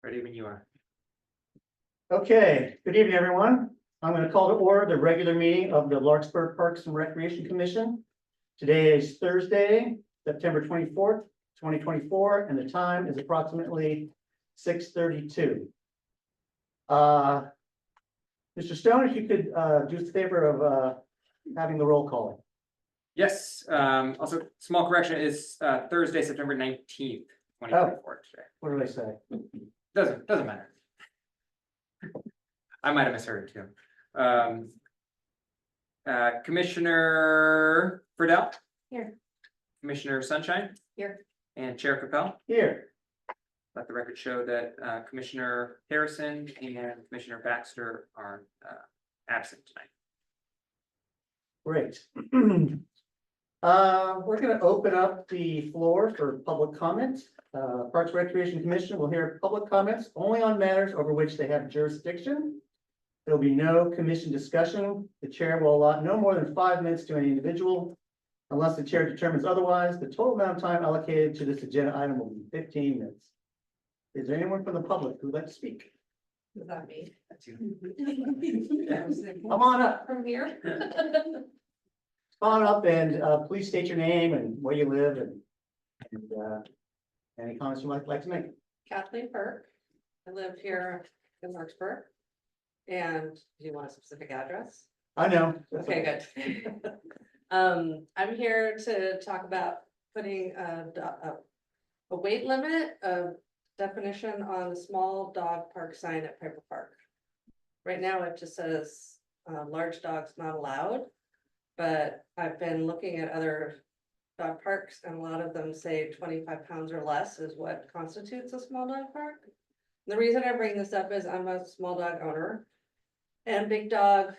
Ready when you are. Okay, good evening, everyone. I'm going to call to order the regular meeting of the Larkspur Parks and Recreation Commission. Today is Thursday, September 24th, 2024, and the time is approximately 6:32. Mr. Stone, if you could do us a favor of having the roll call. Yes, also small correction is Thursday, September 19th, 2024 today. What did I say? Doesn't matter. I might have misheard too. Commissioner Friedel? Here. Commissioner Sunshine? Here. And Chair Capel? Here. Let the record show that Commissioner Harrison and Commissioner Baxter are absent tonight. Great. We're going to open up the floor for public comment. Parks and Recreation Commission will hear public comments only on matters over which they have jurisdiction. There'll be no commission discussion. The chair will allot no more than 5 minutes to any individual. Unless the chair determines otherwise, the total amount of time allocated to this agenda item will be 15 minutes. Is there anyone from the public who would like to speak? Is that me? That's you. Come on up. From here? Come on up and please state your name and where you live and any comments you might like to make. Kathleen Burke. I live here in Larkspur. And do you want a specific address? I know. Okay, good. I'm here to talk about putting a weight limit of definition on the small dog park sign at Piper Park. Right now, it just says large dogs not allowed. But I've been looking at other dog parks and a lot of them say 25 pounds or less is what constitutes a small dog park. The reason I bring this up is I'm a small dog owner. And big dog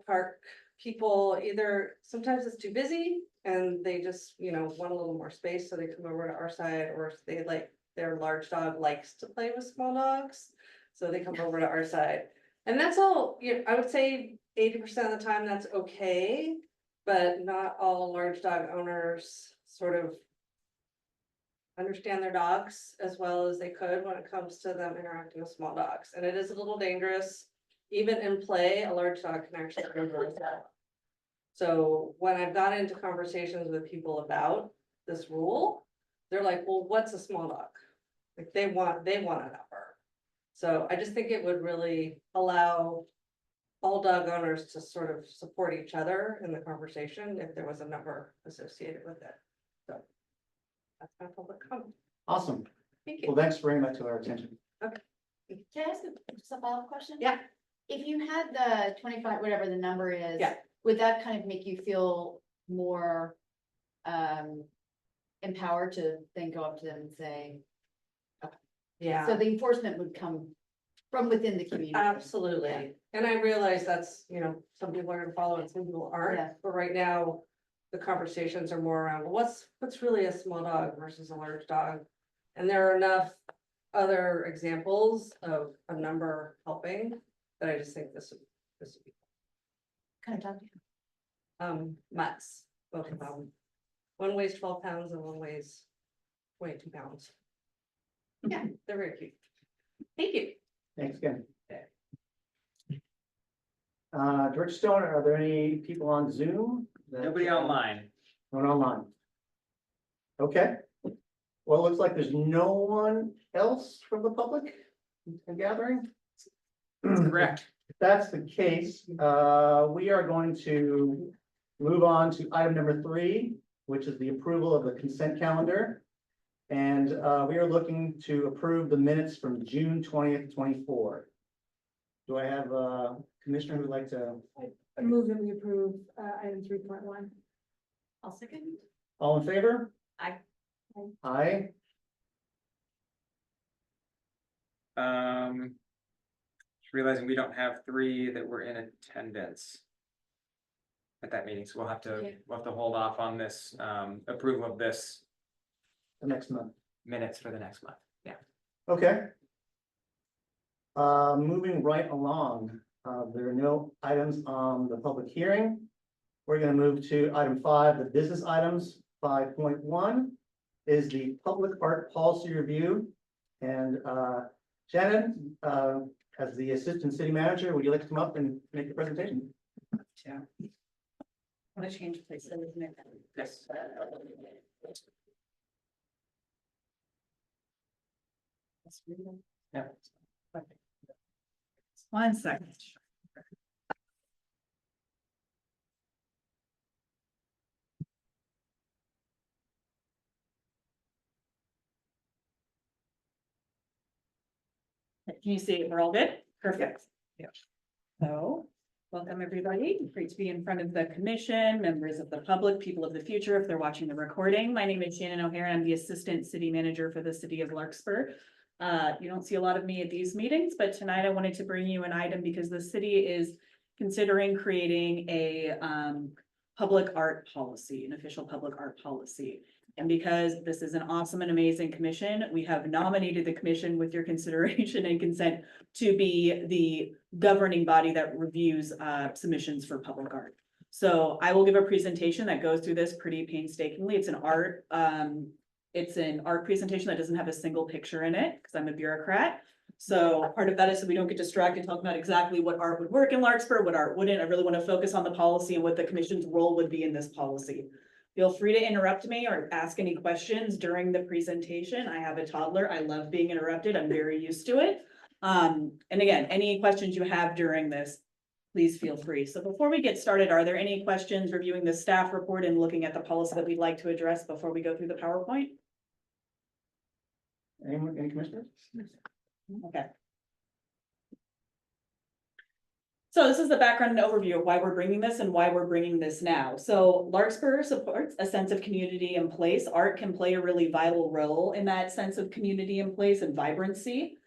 park people either, sometimes it's too busy and they just, want a little more space. So they come over to our side, or they their large dog likes to play with small dogs. So they come over to our side. And that's all, I would say 80% of the time that's okay, but not all large dog owners sort of understand their dogs as well as they could when it comes to them interacting with small dogs. And it is a little dangerous. Even in play, a large dog can actually go really far. So when I've got into conversations with people about this rule, they're like, well, what's a small dog? Like they want a number. So I just think it would really allow all dog owners to sort of support each other in the conversation if there was a number associated with it. So that's my public comment. Awesome. Thank Well, you. thanks for bringing that to our attention. Can I ask just a follow-up question? Yeah. If you had the 25, whatever the number is. Yeah. Would that kind of make you feel more empowered to then go up to them and say, Yeah. so the enforcement would come from within the community? Absolutely. And I realize that's, some people are gonna follow and some people aren't, Yeah. but right now. The conversations are more around what's really a small dog versus a large dog. And there are enough other examples of a number helping that I just think this would be. Kind of talk to you. Mutts, both of them. One weighs 12 pounds and one weighs 22 pounds. Yeah, they're very cute. Thank you. Thanks again. George Stone, are there any people on Zoom? Nobody online. Not online. Okay. Well, it looks like there's no one else from the public gathering. Correct. If that's the case, we are going to move on to item number 3, which is the approval of the consent calendar. And we are looking to approve the minutes from June 20th, 24. Do I have a commissioner who would like to? I move that we approve item 3.1. I'll second. All in favor? Aye. Aye. Just realizing we don't have 3 that were in attendance at that meeting, so we'll have to hold off on this approval of this The next month. minutes for the next month. Yeah. Okay. Moving right along, there are no items on the public hearing. We're going to move to item 5, the business items. 5.1 is the public art policy review. And Shannon, as the Assistant City Manager, would you like to come up and make the presentation? Yeah. Want to change places, isn't it? Yes. Yeah. One second. Can you see we're all good? Perfect. Yeah. So, welcome everybody. Great to be in front of the commission, members of the public, people of the future, if they're watching the recording. My name is Shannon O'Hare. I'm the Assistant City Manager for the city of Larkspur. You don't see a lot of me at these meetings, but tonight I wanted to bring you an item because the city is considering creating a public art policy, an official public art policy. And because this is an awesome and amazing commission, we have nominated the commission with your consideration and consent to be the governing body that reviews submissions for public art. So I will give a presentation that goes through this pretty painstakingly. It's an art presentation that doesn't have a single picture in it because I'm a bureaucrat. So part of that is so we don't get distracted talking about exactly what art would work in Larkspur, what art wouldn't. I really want to focus on the policy and what the commission's role would be in this policy. Feel free to interrupt me or ask any questions during the presentation. I have a toddler. I love being interrupted. I'm very used to it. And again, any questions you have during this, please feel free. So before we get started, are there any questions reviewing the staff report and looking at the policy that we'd like to address before we go through the PowerPoint? Anyone, any commissioners? Okay. So this is the background and overview of why we're bringing this and why we're bringing this now. So Larkspur supports a sense of community and place. Art can play a really vital role in that sense of community and place and vibrancy.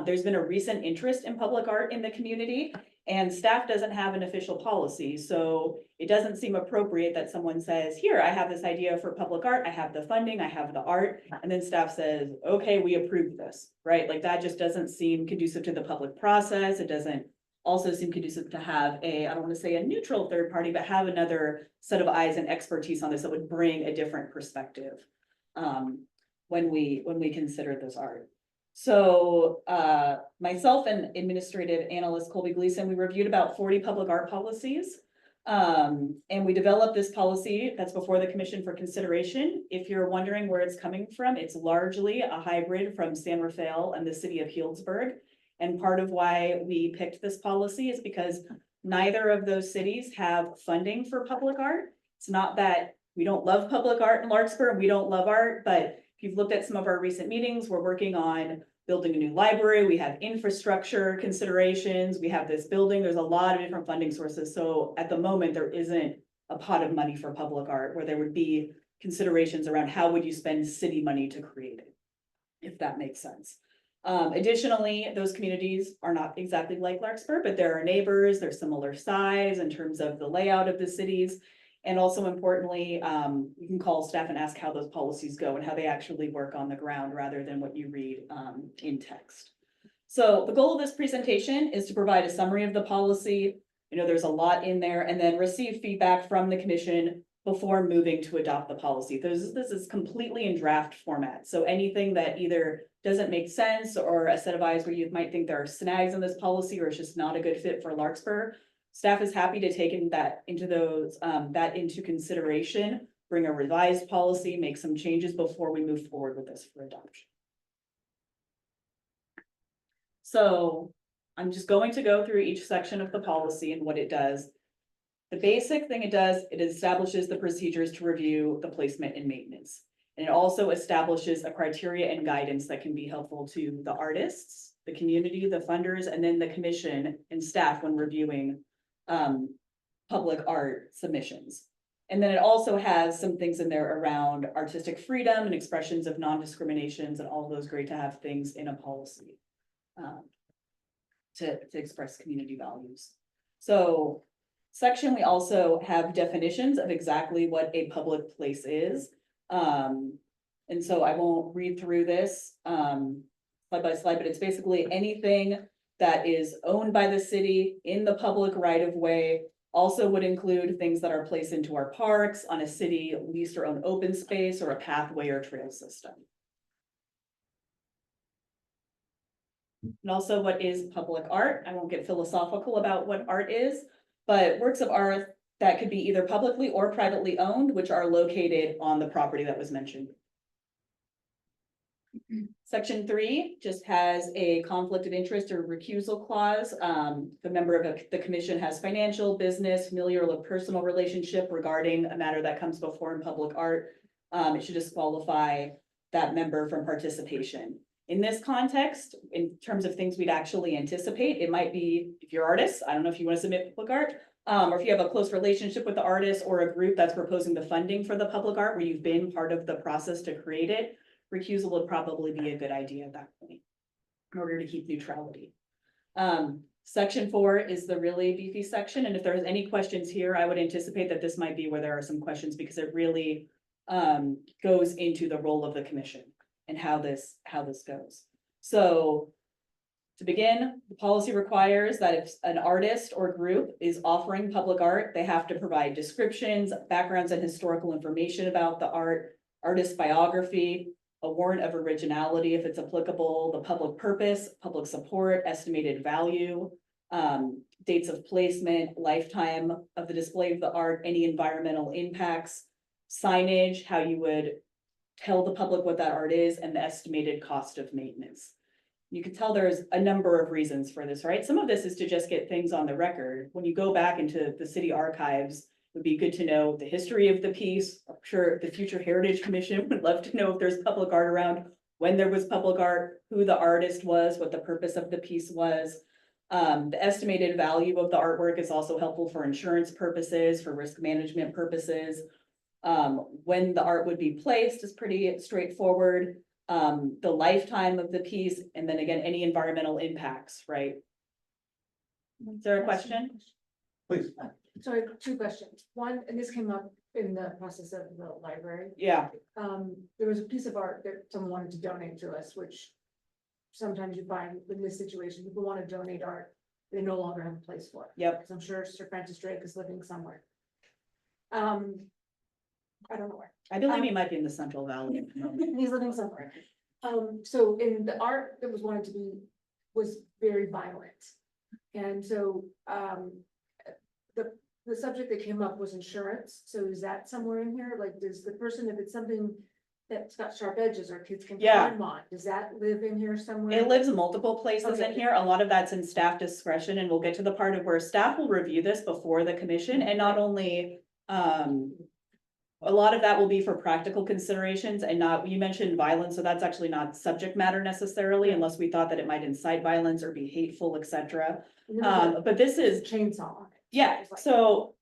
There's been a recent interest in public art in the community, and staff doesn't have an official policy. So it doesn't seem appropriate that someone says, here, I have this idea for public art. I have the funding, I have the art. And then staff says, okay, we approve this, right? Like that just doesn't seem conducive to the public process. It doesn't also seem conducive to have I don't want to say a neutral third party, but have another set of eyes and expertise on this that would bring a different perspective when we consider this art. So myself and administrative analyst Colby Gleason, we reviewed about 40 public art policies. And we developed this policy that's before the commission for consideration. If you're wondering where it's coming from, it's largely a hybrid from San Rafael and the city of Healdsburg. And part of why we picked this policy is because neither of those cities have funding for public art. It's not that we don't love public art in Larkspur and we don't love art, but if you've looked at some of our recent meetings, we're working on building a new library. We have infrastructure considerations. We have this building. There's a lot of different funding sources. So at the moment, there isn't a pot of money for public art where there would be considerations around how would you spend city money to create it, if that makes sense. Additionally, those communities are not exactly like Larkspur, but there are neighbors, they're similar size in terms of the layout of the cities. And also importantly, you can call staff and ask how those policies go and how they actually work on the ground rather than what you read in text. So the goal of this presentation is to provide a summary of the policy. You know, there's a lot in there, and then receive feedback from the commission before moving to adopt the policy. This is completely in draft format. So anything that either doesn't make sense or a set of eyes where you might think there are snags in this policy or it's just not a good fit for Larkspur, staff is happy to take that into consideration, bring a revised policy, make some changes before we move forward with this for adoption. So I'm just going to go through each section of the policy and what it does. The basic thing it does, it establishes the procedures to review the placement and maintenance. And it also establishes a criteria and guidance that can be helpful to the artists, the community, the funders, and then the commission and staff when reviewing public art submissions. And then it also has some things in there around artistic freedom and expressions of non-discriminations and all those great to have things in a policy to express community values. So section, we also have definitions of exactly what a public place is. And so I won't read through this slide by slide, but it's basically anything that is owned by the city in the public right of way. Also would include things that are placed into our parks, on a city leased or owned open space, or a pathway or trail system. And also what is public art. I won't get philosophical about what art is, but works of art that could be either publicly or privately owned, which are located on the property that was mentioned. Section 3 just has a conflict of interest or recusal clause. The member of the commission has financial, business, familial, or personal relationship regarding a matter that comes before in public art. It should disqualify that member from participation. In this context, in terms of things we'd actually anticipate, it might be if you're artists, I don't know if you want to submit public art, or if you have a close relationship with the artist or a group that's proposing the funding for the public art where you've been part of the process to create it, recusal would probably be a good idea at that point in order to keep neutrality. Section 4 is the really beefy section, and if there's any questions here, I would anticipate that this might be where there are some questions because it really goes into the role of the commission and how this goes. So to begin, the policy requires that if an artist or group is offering public art, they have to provide descriptions, backgrounds, and historical information about the art, artist biography, a warrant of originality if it's applicable, the public purpose, public support, estimated value, dates of placement, lifetime of the display of the art, any environmental impacts, signage, how you would tell the public what that art is, and the estimated cost of maintenance. You can tell there's a number of reasons for this, right? Some of this is to just get things on the record. When you go back into the city archives, it would be good to know the history of the piece. I'm sure the Future Heritage Commission would love to know if there's public art around, when there was public art, who the artist was, what the purpose of the piece was. The estimated value of the artwork is also helpful for insurance purposes, for risk management purposes. When the art would be placed is pretty straightforward. The lifetime of the piece, and then again, any environmental impacts, right? Is there a question? Please. Sorry, two questions. One, and this came up in the process of the library. Yeah, There was a piece of art that someone wanted to donate to us, which sometimes you find in this situation, people want to donate art, they no longer have a place for it. yep. Because I'm sure Sir Francis Drake is living somewhere. I don't know where. I believe he might be in the Central Valley. at the moment. He's living somewhere. So in the art that was wanted to be, was very violent. And so, the subject that came up was insurance. So is that somewhere in here? Like, does the person, if it's something that's got sharp edges or kids can Yeah. climb on, does that live in here somewhere? It lives in multiple places in Okay. here. A lot of that's in staff discretion, and we'll get to the part of where staff will review this before the commission, and not only, a lot of that will be for practical considerations and not, you mentioned violence, so that's actually not subject matter necessarily, unless we thought that it might incite violence or be hateful, etc. And then there's But this a is, chainsaw on it. yeah, It's like- so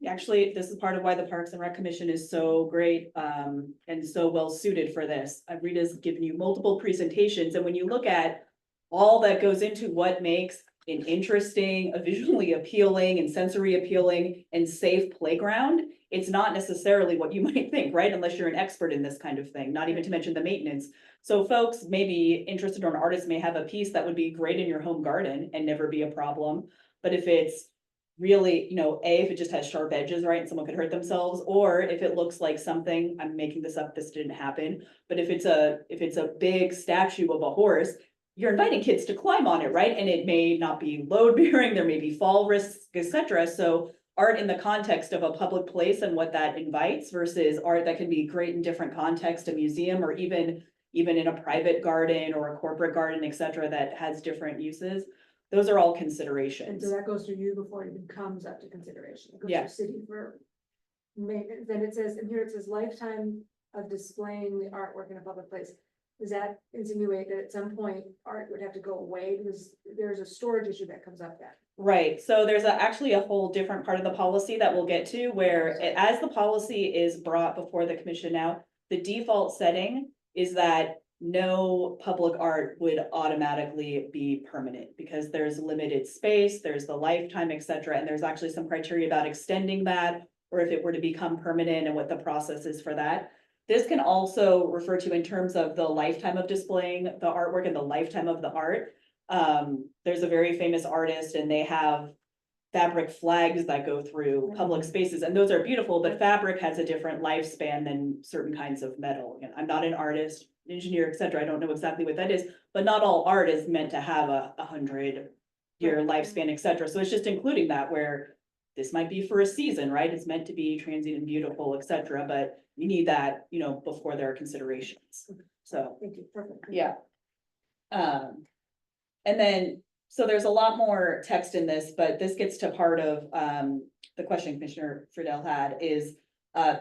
actually, this is part of why the Parks and Rec Commission is so great, and so well suited for this. Rita's given you multiple presentations, and when you look at all that goes into what makes an interesting, a visually appealing and sensory appealing and safe playground, it's not necessarily what you might think, right? Unless you're an expert in this kind of thing, not even to mention the maintenance. So folks may be interested, or an artist may have a piece that would be great in your home garden and never be a problem. But if it's really, if it just has sharp edges, right, and someone could hurt themselves, or if it looks like something, I'm making this up, this didn't happen, but if it's a big statue of a horse, you're inviting kids to climb on it, right? And it may not be load bearing, there may be fall risks, etc. So art in the context of a public place and what that invites versus art that can be great in different contexts, a museum, or even in a private garden or a corporate garden, etc., that has different uses. Those are all And considerations. so that goes through you before it even comes up to consideration. It goes Yeah. to city for maintenance. Then it says, and here it says lifetime of displaying the artwork in a public place. Does that insinuate that at some point art would have to go away because there's a storage issue that comes up then? Right, so there's actually a whole different part of the policy that we'll get to where as the policy is brought before the commission now, the default setting is that no public art would automatically be permanent because there's limited space, there's the lifetime, etc. And there's actually some criteria about extending that, or if it were to become permanent and what the process is for that. This can also refer to in terms of the lifetime of displaying the artwork and the lifetime of the art. There's a very famous artist and they have fabric flags that go through public spaces, and those are beautiful, but fabric has a different lifespan than certain kinds of metal. Again, I'm not an artist, engineer, et cetera, I don't know exactly what that is, but not all art is meant to have a 100-year lifespan, et cetera, so it's just including that where this might be for a season, right? It's meant to be transient and beautiful, et cetera, but you need that, you know, before there are considerations, so. Thank you, perfect. Yeah. And then, so there's a lot more text in this, but this gets to part of, the question Commissioner Friedel had is,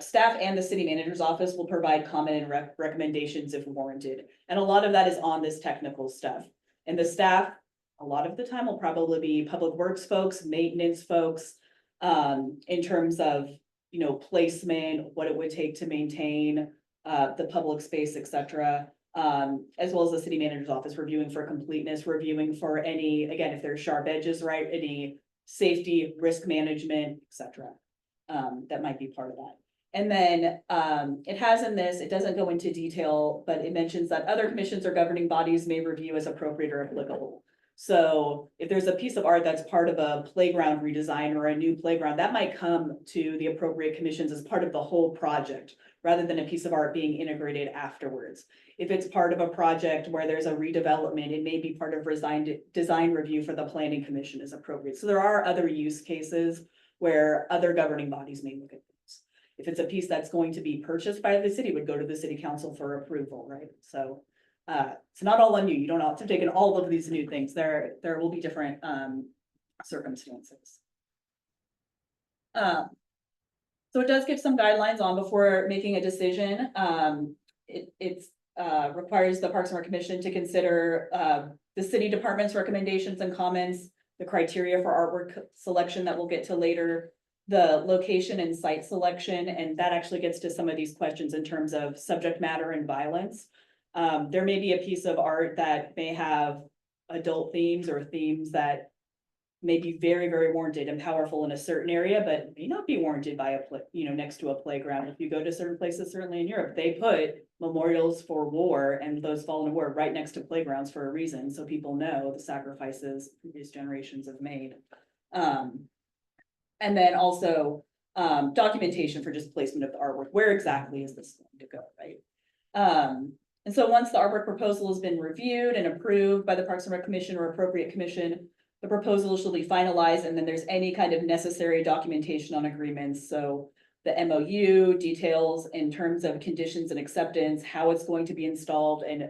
staff and the city manager's office will provide comment and recommendations if warranted. And a lot of that is on this technical stuff. And the staff, a lot of the time will probably be public works folks, maintenance folks, in terms of, you know, placement, what it would take to maintain, the public space, et cetera. As well as the city manager's office reviewing for completeness, reviewing for any, again, if there's sharp edges, right, any safety, risk management, et cetera. That might be part of that. And then, it has in this, it doesn't go into detail, but it mentions that other commissions or governing bodies may review as appropriate or applicable. So if there's a piece of art that's part of a playground redesign or a new playground, that might come to the appropriate commissions as part of the whole project, rather than a piece of art being integrated afterwards. If it's part of a project where there's a redevelopment, it may be part of design review for the planning commission as appropriate. So there are other use cases where other governing bodies may look at things. If it's a piece that's going to be purchased by the city, it would go to the city council for approval, right? So it's not all on you. You don't have to take in all of these new things. There will be different circumstances. So it does give some guidelines on before making a decision. It requires the Parks and Rec Commission to consider the city department's recommendations and comments, the criteria for artwork selection that we'll get to later, the location and site selection, and that actually gets to some of these questions in terms of subject matter and violence. There may be a piece of art that may have adult themes or themes that may be very, very warranted and powerful in a certain area, but may not be warranted by next to a playground. If you go to certain places, certainly in Europe, they put memorials for war and those fallen in war right next to playgrounds for a reason, so people know the sacrifices previous generations have made. And then also documentation for just placement of the artwork. Where exactly is this going to go, right? And so once the artwork proposal has been reviewed and approved by the Parks and Rec Commission or appropriate commission, the proposal shall be finalized, and then there's any kind of necessary documentation on agreements. So the MOU details in terms of conditions and acceptance, how it's going to be installed, and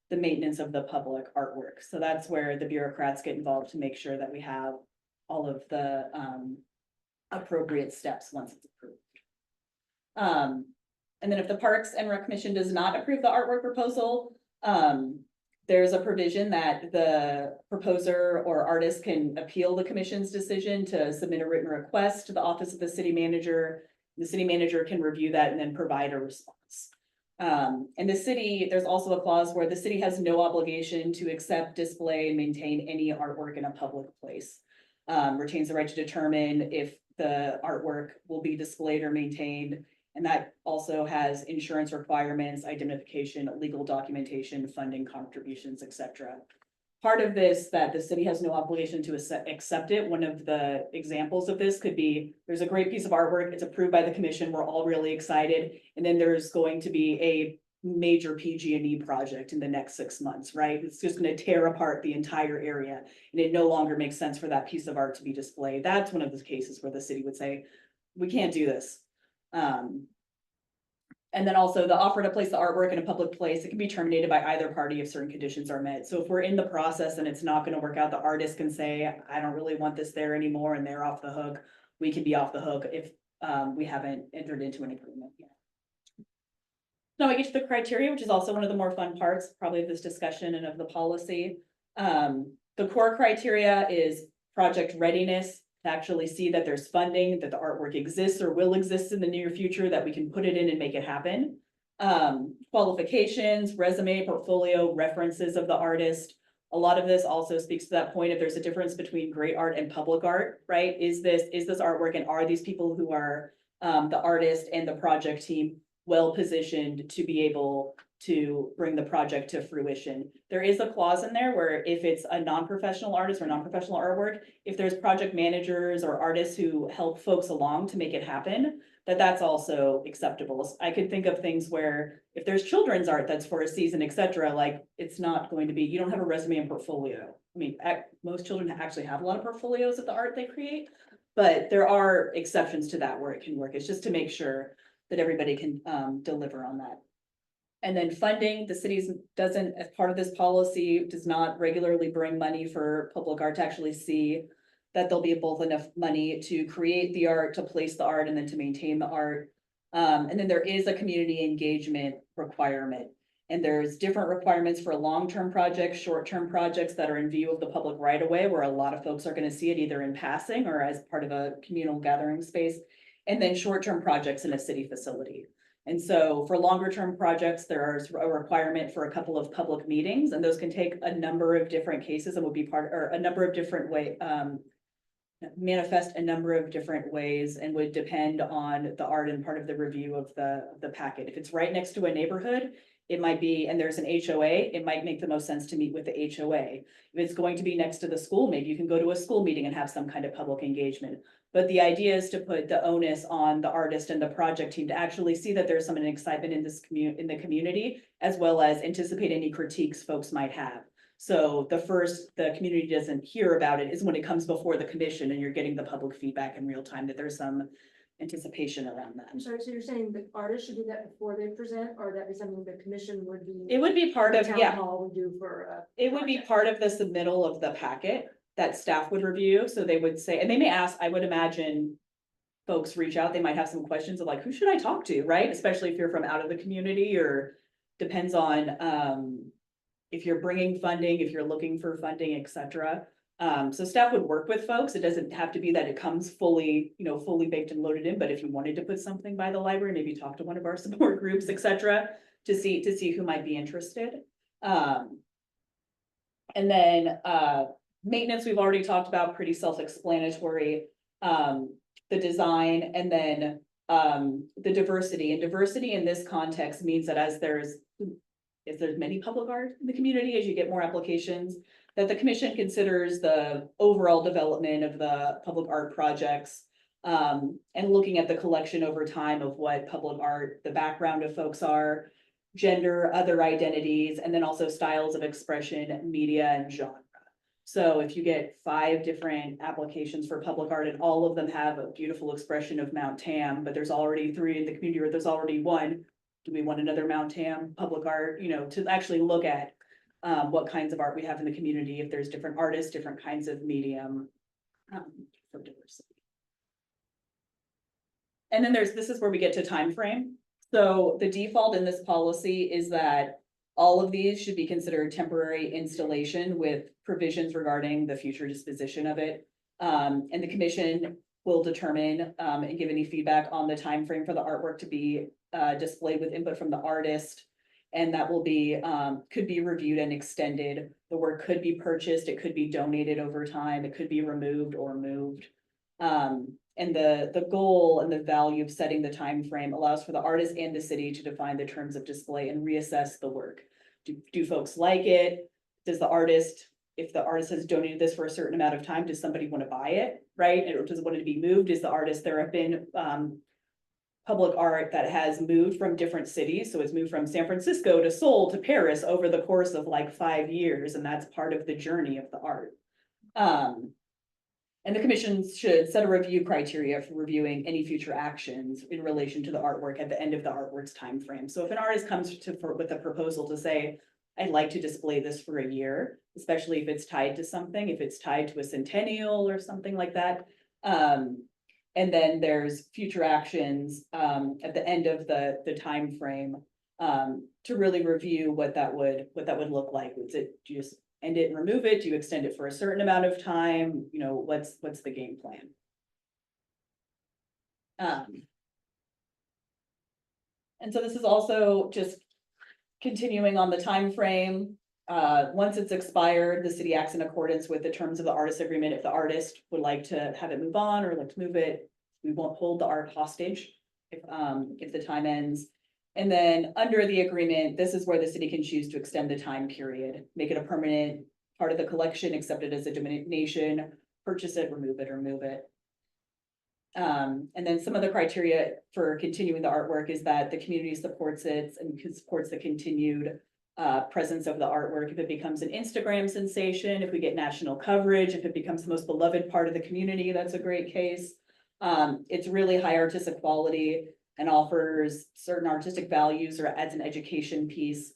the maintenance of the public artwork. So that's where the bureaucrats get involved to make sure that we have all of the appropriate steps once it's approved. And then if the Parks and Rec Commission does not approve the artwork proposal, there's a provision that the proposer or artist can appeal the commission's decision to submit a written request to the office of the city manager. The city manager can review that and then provide a response. And the city, there's also a clause where the city has no obligation to accept, display, and maintain any artwork in a public place. Retains the right to determine if the artwork will be displayed or maintained. And that also has insurance requirements, identification, legal documentation, funding contributions, et cetera. Part of this that the city has no obligation to accept it. One of the examples of this could be, there's a great piece of artwork, it's approved by the commission, we're all really excited. And then there's going to be a major PG&E project in the next 6 months, right? It's just gonna tear apart the entire area. And it no longer makes sense for that piece of art to be displayed. That's one of the cases where the city would say, we can't do this. And then also the offer to place the artwork in a public place, it can be terminated by either party if certain conditions are met. So if we're in the process and it's not going to work out, the artist can say, I don't really want this there anymore, and they're off the hook. We can be off the hook if we haven't entered into an agreement yet. Now we get to the criteria, which is also one of the more fun parts, probably of this discussion and of the policy. The core criteria is project readiness, to actually see that there's funding, that the artwork exists or will exist in the near future, that we can put it in and make it happen. Qualifications, resume, portfolio, references of the artist. A lot of this also speaks to that point if there's a difference between great art and public art, right? Is this artwork, and are these people who are the artist and the project team well positioned to be able to bring the project to fruition. There is a clause in there where if it's a non-professional artist or non-professional artwork, if there's project managers or artists who help folks along to make it happen, that's also acceptable. I could think of things where if there's children's art that's for a season, et cetera, like it's not going to be, you don't have a resume and portfolio. I mean, most children actually have a lot of portfolios of the art they create, but there are exceptions to that where it can work. It's just to make sure that everybody can deliver on that. And then funding, the cities doesn't, as part of this policy, does not regularly bring money for public art to actually see that there'll be both enough money to create the art, to place the art, and then to maintain the art. And then there is a community engagement requirement. And there's different requirements for long-term projects, short-term projects that are in view of the public right of way, where a lot of folks are going to see it either in passing or as part of a communal gathering space. And then short-term projects in a city facility. And so for longer term projects, there is a requirement for a couple of public meetings, and those can take a number of different cases and would be or a number of different manifest a number of different ways and would depend on the art and part of the review of the packet. If it's right next to a neighborhood, it might be, and there's an HOA, it might make the most sense to meet with the HOA. If it's going to be next to the school, maybe you can go to a school meeting and have some kind of public engagement. But the idea is to put the onus on the artist and the project team to actually see that there's some excitement in this in the community, as well as anticipate any critiques folks might have. So the community doesn't hear about it is when it comes before the commission and you're getting the public feedback in real time that there's some anticipation around that. I'm sorry, so you're saying the artists should do that before they present, or that be something the commission would be? It would be part of, Town yeah, hall would do for, it would be part of the submittal of the packet that staff would review. So they would say, and they may ask, I would imagine folks reach out, they might have some questions of like, who should I talk to, right? Especially if you're from out of the community, or depends on if you're bringing funding, if you're looking for funding, et cetera. So staff would work with folks. It doesn't have to be that it comes fully, fully baked and loaded in, but if you wanted to put something by the library, maybe talk to one of our support groups, et cetera, to see who might be interested. And then maintenance, we've already talked about, pretty self-explanatory. The design, and then the diversity. And diversity in this context means that as there's many public art in the community, as you get more applications, that the commission considers the overall development of the public art projects, and looking at the collection over time of what public art, the background of folks are, gender, other identities, and then also styles of expression, media, and genre. So if you get 5 different applications for public art and all of them have a beautiful expression of Mount Tam, but there's already 3 in the community, or there's already 1, do we want another Mount Tam public art, to actually look at what kinds of art we have in the community, if there's different artists, different kinds of medium for diversity. And then this is where we get to time frame. So the default in this policy is that all of these should be considered temporary installation with provisions regarding the future disposition of it. And the commission will determine and give any feedback on the time frame for the artwork to be displayed with input from the artist. And that will be, could be reviewed and extended. The work could be purchased, it could be donated over time, it could be removed or moved. And the goal and the value of setting the time frame allows for the artist and the city to define the terms of display and reassess the work. Do folks like it? Does the artist, if the artist has donated this for a certain amount of time, does somebody want to buy it, right? Or does it want to be moved? Is the artist, there have been public art that has moved from different cities. So it's moved from San Francisco to Seoul to Paris over the course of like 5 years. And that's part of the journey of the art. And the commission should set a review criteria for reviewing any future actions in relation to the artwork at the end of the artwork's time frame. So if an artist comes with a proposal to say, I'd like to display this for a year, especially if it's tied to something, if it's tied to a centennial or something like that. And then there's future actions at the end of the time frame to really review what that would look like. Do you just end it and remove it? Do you extend it for a certain amount of time? What's the game plan? And so this is also just continuing on the time frame. Once it's expired, the city acts in accordance with the terms of the artist agreement. If the artist would like to have it move on or like to move it, we won't hold the art hostage if the time ends. And then under the agreement, this is where the city can choose to extend the time period, make it a permanent part of the collection, accept it as a donation, purchase it, remove it, or move it. And then some of the criteria for continuing the artwork is that the community supports it and supports the continued presence of the artwork. If it becomes an Instagram sensation, if we get national coverage, if it becomes the most beloved part of the community, that's a great case. It's really high artistic quality and offers certain artistic values or adds an education piece,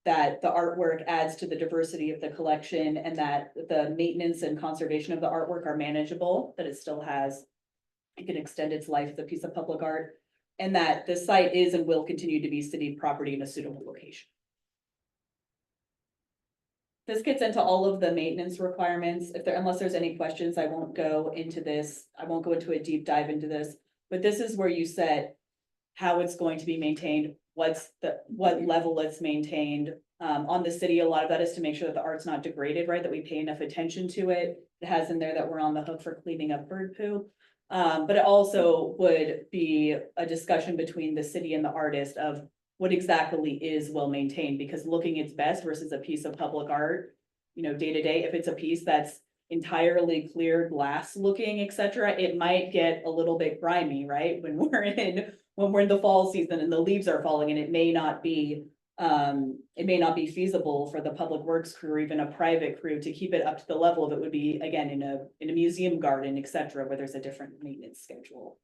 that the artwork adds to the diversity of the collection, and that the maintenance and conservation of the artwork are manageable, that it still has, it can extend its life as a piece of public art, and that the site is and will continue to be city property in a suitable location. This gets into all of the maintenance requirements. Unless there's any questions, I won't go into this. I won't go into a deep dive into this, but this is where you set how it's going to be maintained, what level it's maintained. On the city, a lot of that is to make sure that the art's not degraded, right? That we pay enough attention to it. It has in there that we're on the hook for cleaning up bird poo. But it also would be a discussion between the city and the artist of what exactly is well maintained, because looking its best versus a piece of public art, you know, day to day, if it's a piece that's entirely clear glass looking, etc., it might get a little bit grimy, right? When we're in the fall season and the leaves are falling, and it may not be feasible for the public works crew or even a private crew to keep it up to the level that would be, again, in a museum garden, etc., where there's a different maintenance schedule.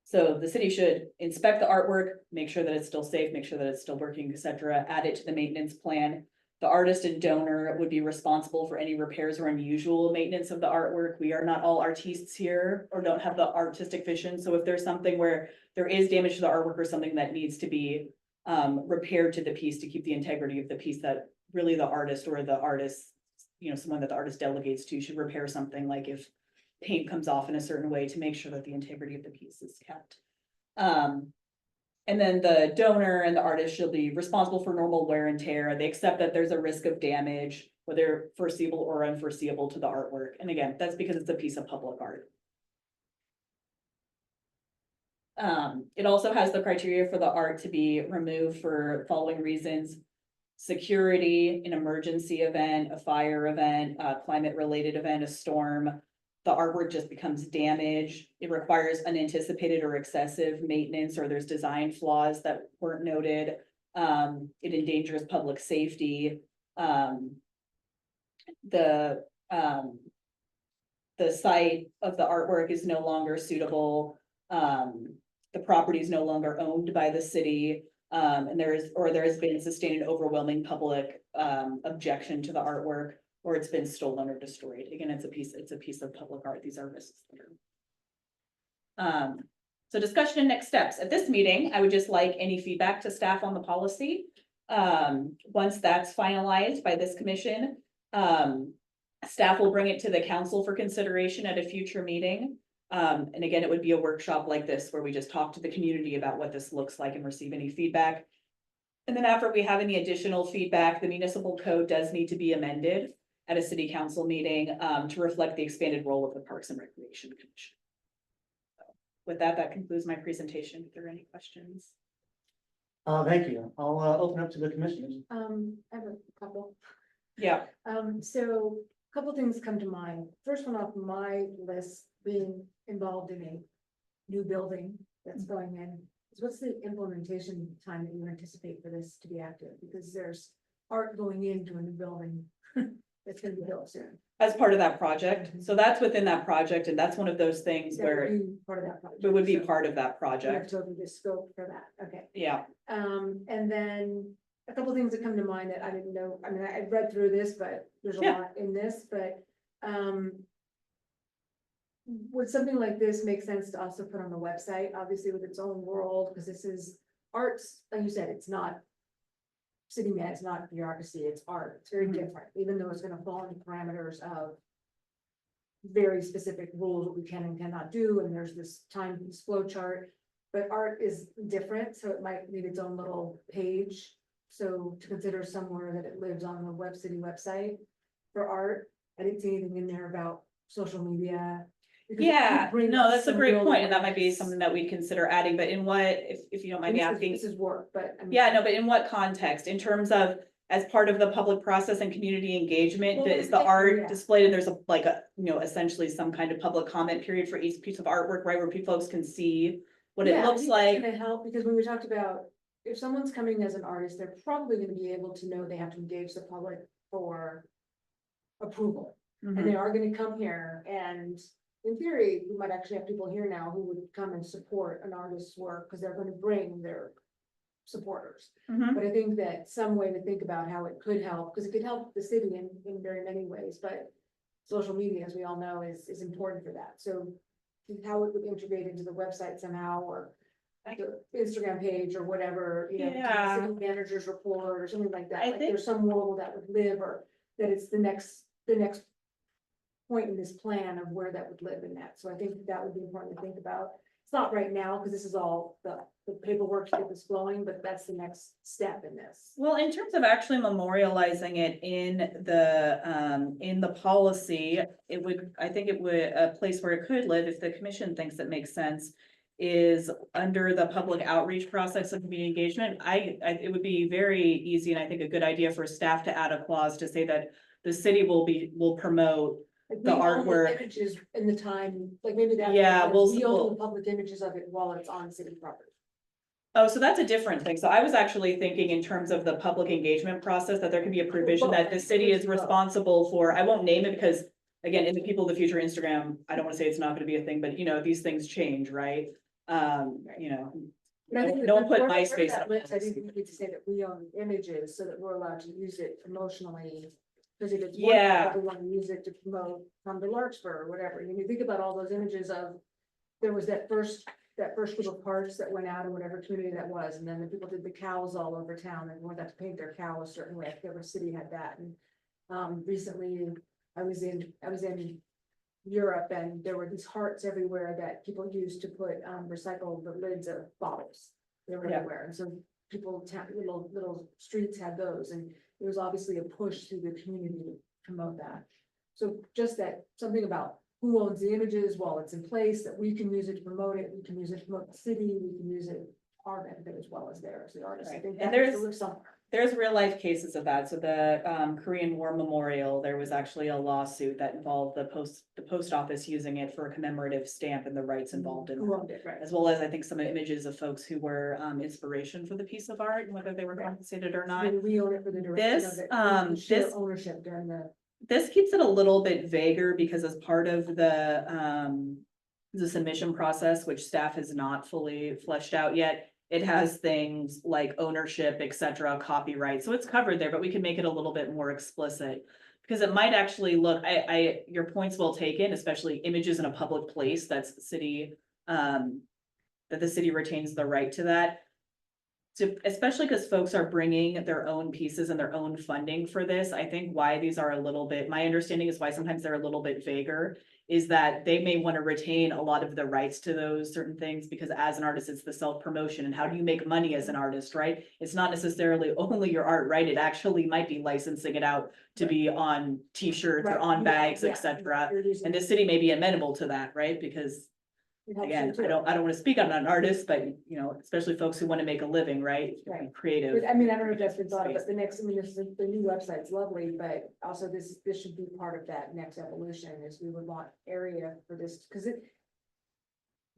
So the city should inspect the artwork, make sure that it's still safe, make sure that it's still working, etc., add it to the maintenance plan. The artist and donor would be responsible for any repairs or unusual maintenance of the artwork. We are not all artistes here or don't have the artistic vision. So if there's something where there is damage to the artwork or something that needs to be repaired to the piece to keep the integrity of the piece, that really the artist or the artist, you know, someone that the artist delegates to should repair something, like if paint comes off in a certain way, to make sure that the integrity of the piece is kept. And then the donor and the artist should be responsible for normal wear and tear. They accept that there's a risk of damage, whether foreseeable or unforeseeable, to the artwork. And again, that's because it's a piece of public art. It also has the criteria for the art to be removed for following reasons: security, an emergency event, a fire event, a climate related event, a storm. The artwork just becomes damaged. It requires unanticipated or excessive maintenance, or there's design flaws that weren't noted. It endangers public safety. The site of the artwork is no longer suitable. The property is no longer owned by the city. And there has been sustained and overwhelming public objection to the artwork, or it's been stolen or destroyed. Again, it's a piece of public art. These are risks. So discussion and next steps. At this meeting, I would just like any feedback to staff on the policy. Once that's finalized by this commission, staff will bring it to the council for consideration at a future meeting. And again, it would be a workshop like this where we just talk to the community about what this looks like and receive any feedback. And then after we have any additional feedback, the municipal code does need to be amended at a city council meeting to reflect the expanded role of the Parks and Recreation Commission. So with that, that concludes my presentation. If there are any questions. Thank you. I'll open up to the commissioners. I have a couple. Yeah. So a couple things come to mind. First one off my list, being involved in a new building that's going in, is what's the implementation time that you anticipate for this to be active? Because there's art going into a new building that's gonna be built soon. As part of that project. So that's within that project, and that's one of those things That where would be part of that project. it would be So part of that you have project. to open the scope for that, okay. Yeah. And then a couple things that come to mind that I didn't know, I mean, I read through this, but there's a Yeah. lot in this, but, would something like this make sense to also put on the website, obviously with its own world, because this is arts, like you said, it's not city man, it's not bureaucracy, it's art, it's very Mhm. different, even though it's gonna fall into parameters of very specific rules, what we can and cannot do, and there's this time flow chart. But art is different, so it might need its own little page. So to consider somewhere that it lives on the city website for art. I didn't see anything in there about social media. Because if you Yeah, bring no, that's a some great real point, and that might be awareness- something that we'd consider adding, but in what, if you don't mind me This is- asking. This is work, but. I mean- Yeah, no, but in what context? In terms of as part of the public process and community engagement, Well, is the yeah. art displayed and there's a, like a, essentially some kind of public comment period for each piece of artwork, right, where people folks can see what it Yeah, I looks think that's like. Gonna help, because when we talked about, if someone's coming as an artist, they're probably gonna be able to know they have to engage the public for approval. And Mhm. they are gonna come here, and in theory, we might actually have people here now who would come and support an artist's work, because they're gonna bring their supporters. Mhm. But I think that some way to think about how it could help, because it could help the city in very many ways, but social media, as we all know, is important for that. So how it would integrate into the website somehow, or the Instagram page or whatever, you know, to the Yeah. city manager's report or something like that. I Like think- there's some world that would live, or that it's the next point in this plan of where that would live in that. So I think that would be important to think about. It's not right now, because this is all the paperwork to get this flowing, but that's the next step in this. Well, in terms of actually memorializing it in the policy, it would, I think it would, a place where it could live, if the commission thinks it makes sense, is under the public outreach process of community engagement. It would be very easy, and I think a good idea for staff to add a clause to say that the city will promote. Like, The we own artwork. Images in the time, like maybe that. Yeah, We own we'll- the public images of it while it's on city property. Oh, so that's a different thing. So I was actually thinking in terms of the public engagement process, that there could be a provision that the city is responsible for, I won't name it because. Again, in the people of the future Instagram, I don't wanna say it's not gonna be a thing, but these things change, right? You know, But I think that Don't put where MySpace that up lives, on I think this. we need to say that we own images so that we're allowed to use it promotionally. Because if it's Yeah. wonderful, we want to use it to promote come to Larkspur or whatever. And you think about all those images of, there was that first group of parts that went out in whatever community that was, and then the people did the cows all over town, and everyone got to paint their cow a certain way. Every city had that, and recently I was in Europe, and there were these hearts everywhere that people used to put recycle the lids of bottles. They were Yeah. everywhere, and so people, little streets had those, and there was obviously a push through the community to promote that. So just that, something about who owns the images while it's in place, that we can use it to promote it, we can use it to promote the city, we can use it our benefit as well as theirs, the artists. I Right. think And that has to there's- live somewhere. there's real life cases of that. So the Korean War Memorial, there was actually a lawsuit that involved the post office using it for a commemorative stamp and the rights involved in Who that. owned it, right? As well as I think some images of folks who were inspiration for the piece of art, and whether they were compensated or not. Maybe we own it for the duration This, of it. um, Share this- ownership during the. This keeps it a little bit vaguer because as part of the submission process, which staff has not fully fleshed out yet, it has things like ownership, et cetera, copyright. So it's covered there, but we can make it a little bit more explicit. Because it might actually look, your point's well taken, especially images in a public place, that's city, that the city retains the right to that. So especially because folks are bringing their own pieces and their own funding for this, I think why these are a little bit, my understanding is why sometimes they're a little bit vaguer. Is that they may want to retain a lot of the rights to those certain things, because as an artist, it's the self-promotion, and how do you make money as an artist, right? It's not necessarily only your art, right? It actually might be licensing it out to be on t-shirts or Right, on yeah, bags, yeah, etc. you're using And the it. city may be amenable to that, right? Because It helps again, you too. I don't want to speak on an artist, but especially folks who want to make a living, right? Right. Creative. But I mean, I don't know if that's been thought of, space. but the next, I mean, the new website's lovely, but also this should be part of that next evolution, is we would want area for this, because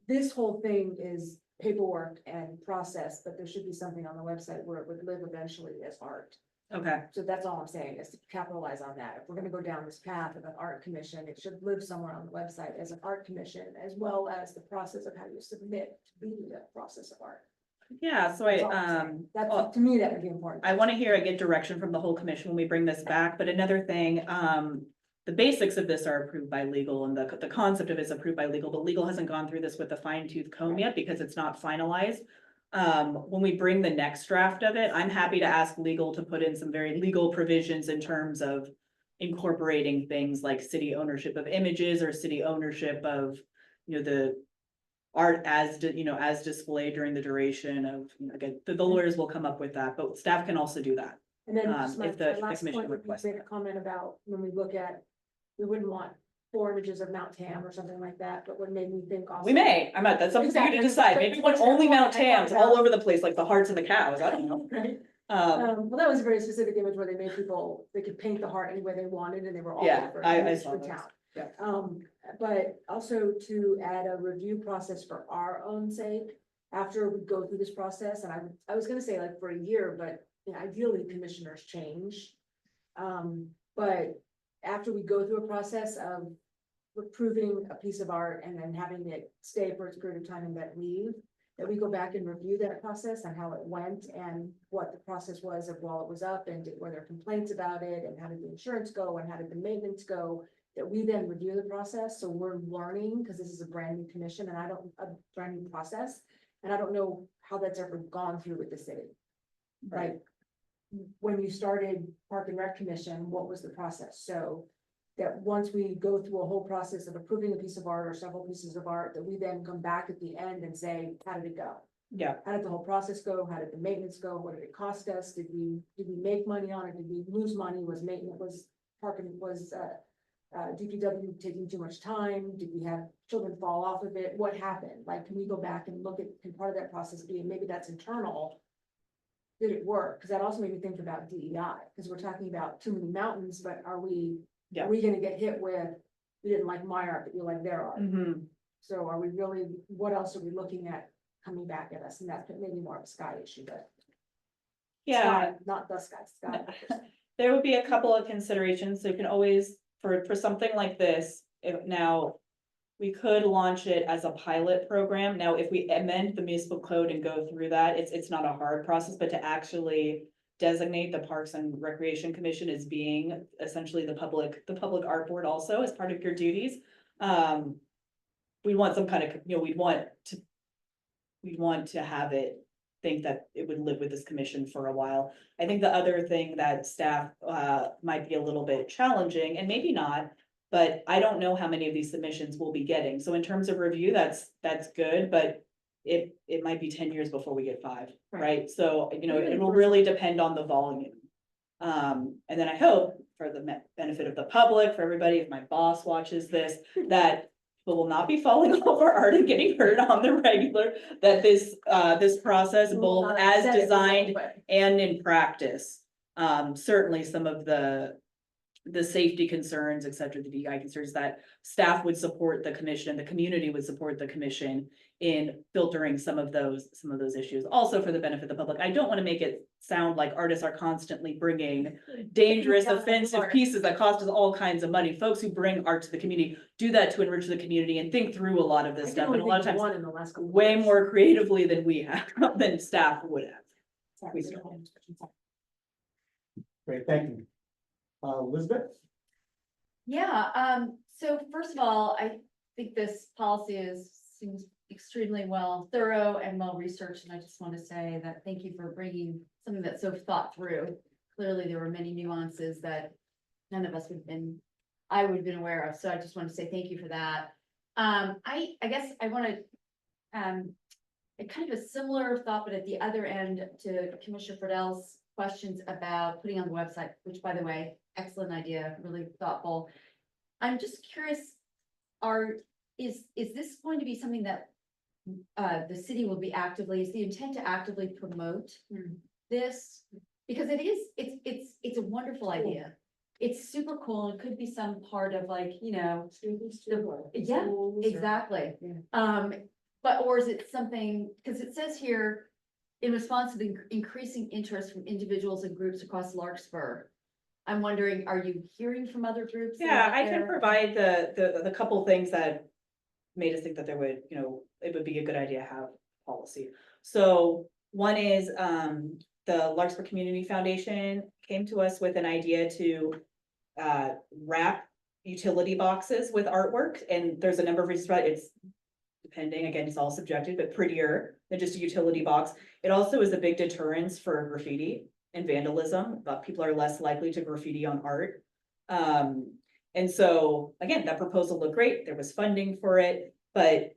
this whole thing is paperwork and process, but there should be something on the website where it would live eventually as art. Okay, So that's all I'm saying, is to capitalize on that. If we're gonna go down this path of an art commission, it should live somewhere on the website as an art commission, as well as the process of how you submit to be the process of art. yeah, so That's all I'm saying. That, well, to me, that would be important. I want to hear, I get direction from the whole commission when we bring this back, but another thing, the basics of this are approved by legal and the concept of it is approved by legal, but legal hasn't gone through this with a fine tooth comb yet because it's not finalized. When we bring the next draft of it, I'm happy to ask legal to put in some very legal provisions in terms of incorporating things like city ownership of images or city ownership of, the art as, as displayed during the duration of, again, the lawyers will come up with that, but staff can also do that. And then just if the my last commission point would be requests to make a comment about when we look at, we wouldn't want 4 images of Mount Tam or something like that, but what made me think also. We may, that's something for you to Exactly. decide, But maybe you for want only example, Mount I thought Tams all about- over the place, like the hearts of the cows, I don't know. Right. Um, Well, that was a very specific image where they made people, they could paint the heart any way they wanted and they were all Yeah, over. I images saw for those. town. Yeah. But also to add a review process for our own sake, after we go through this process, and I was gonna say like for a year, but you know, ideally commissioners change. But after we go through a process of approving a piece of art and then having it stay for its period of time and then leave, that we go back and review that process and how it went and what the process was of while it was up and were there complaints about it and how did the insurance go and how did the maintenance go? That we then review the process, so we're learning, because this is a brand new commission and a brand new process. And I don't know how that's ever gone through with the city. Right. Like, when you started Park and Rec Commission, what was the process? So that once we go through a whole process of approving a piece of art or several pieces of art, that we then come back at the end and say, how did it go? Yeah, How did the whole process go? How did the maintenance go? What did it cost us? Did we make money on it? Did we lose money? Was maintenance, DPW taking too much time? Did we have children fall off of it? What happened? Like, can we go back and look at, can part of that process be, and maybe that's internal? Did it work? Cause that also made me think about DEI, because we're talking about too many mountains, but are we Yeah. gonna get hit with, you didn't like my art, but you like their art? mhm. So are we really, what else are we looking at coming back at us? And that's maybe more of a sky issue, but. Yeah, Sky, not the sky, sky. there would be a couple of considerations, so you can always, for something like this, if now. We could launch it as a pilot program. Now, if we amend the municipal code and go through that, it's not a hard process, but to actually. Designate the Parks and Recreation Commission as being essentially the public art board also as part of your duties. We want some kind of, we'd want to have it. Think that it would live with this commission for a while. I think the other thing that staff might be a little bit challenging, and maybe not. But I don't know how many of these submissions we'll be getting. So in terms of review, that's good, but it might be 10 years before we get 5, right? So, it will really depend on the volume. And then I hope for the benefit of the public, for everybody, if my boss watches this, that people will not be falling off our art and getting hurt on the regular, that this process, both as designed and in practice, certainly some of the safety concerns, et cetera, the DEI concerns, that staff would support the commission, the community would support the commission in filtering some of those issues, also for the benefit of the public. I don't want to make it sound like artists are constantly bringing dangerous, offensive pieces that cost us all kinds of money. Folks who bring art to the community do that to enrich the community and think through a lot of this stuff, and a lot of times One in the last couple of way years. more creatively than we have, than staff would have. We still Great, thank you. Elizabeth? Yeah, so first of all, I think this policy seems extremely thorough and well researched, and I just want to say that thank you for bringing something that's so thought through. Clearly, there were many nuances that none of us I would have been aware of, so I just want to say thank you for that. I guess I want to, kind of a similar thought, but at the other end to Commissioner Friedel's questions about putting on the website, which by the way, excellent idea, really thoughtful. I'm just curious, is this going to be something that the city will be is the intent to actively promote this? Because it's a wonderful idea. It's super cool. It could be some part of exactly. Yeah. Or is it something, because it says here, in response to the increasing interest from individuals and groups across Larkspur. I'm wondering, are you hearing from other groups? that are Yeah, out I can there? provide the couple things that made us think that there would, it would be a good idea to have policy. So one is, the Larkspur Community Foundation came to us with an idea to wrap utility boxes with artwork, and there's a number of reasons for it. It's depending, again, it's all subjective, but prettier than just a utility box. It also is a big deterrence for graffiti and vandalism, but people are less likely to graffiti on art. And so, again, that proposal looked great. There was funding for it, but,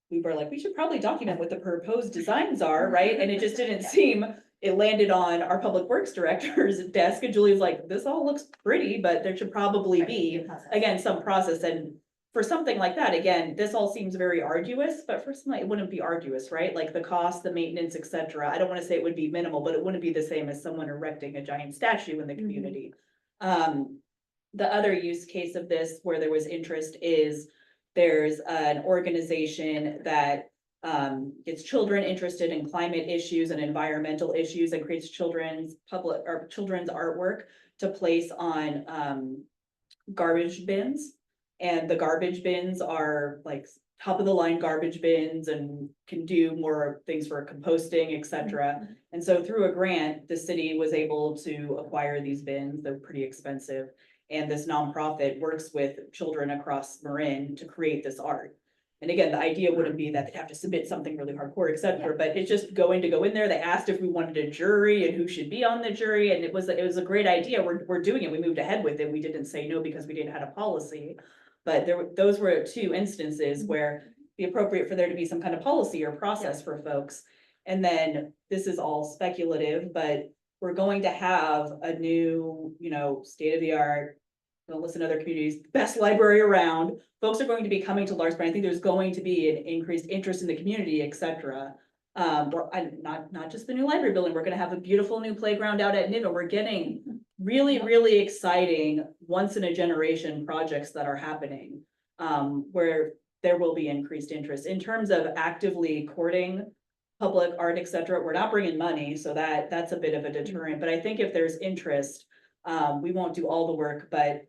we were like, we should probably document what the proposed designs are, right? And it just didn't seem, it landed on our public works director's desk and Julie's like, this all looks pretty, but there should probably be, again, some process. And for something like that, again, this all seems very arduous, but for something, it wouldn't be arduous, right? Like the cost, the maintenance, et cetera. I don't want to say it would be minimal, but it wouldn't be the same as someone erecting a giant statue in the community. The other use case of this where there was interest is there's an organization that gets children interested in climate issues and environmental issues and creates children's artwork to place on garbage bins. And the garbage bins are like top of the line garbage bins and can do more things for composting, et cetera. And so through a grant, the city was able to acquire these bins. They're pretty expensive. And this nonprofit works with children across Marin to create this art. And again, the idea wouldn't be that they'd have to submit something really hardcore, et cetera, but it's just going to go in there. They asked if we wanted a jury and who should be on the jury. And it was a great idea. We're doing it. We moved ahead with it. We didn't say no because we didn't have a policy. But those were two instances where it'd be appropriate for there to be some kind of policy or process for folks. And then this is all speculative, but we're going to have a new, state of the art, listen to other communities, best library around. Folks are going to be coming to Larkspur. I think there's going to be an increased interest in the community, et cetera. Not just the new library building. We're going to have a beautiful new playground out at Niven. We're getting really, really exciting once in a generation projects that are happening, where there will be increased interest in terms of actively courting public art, et cetera. We're not bringing money, so that's a bit of a deterrent. But I think if there's interest, we won't do all the work, but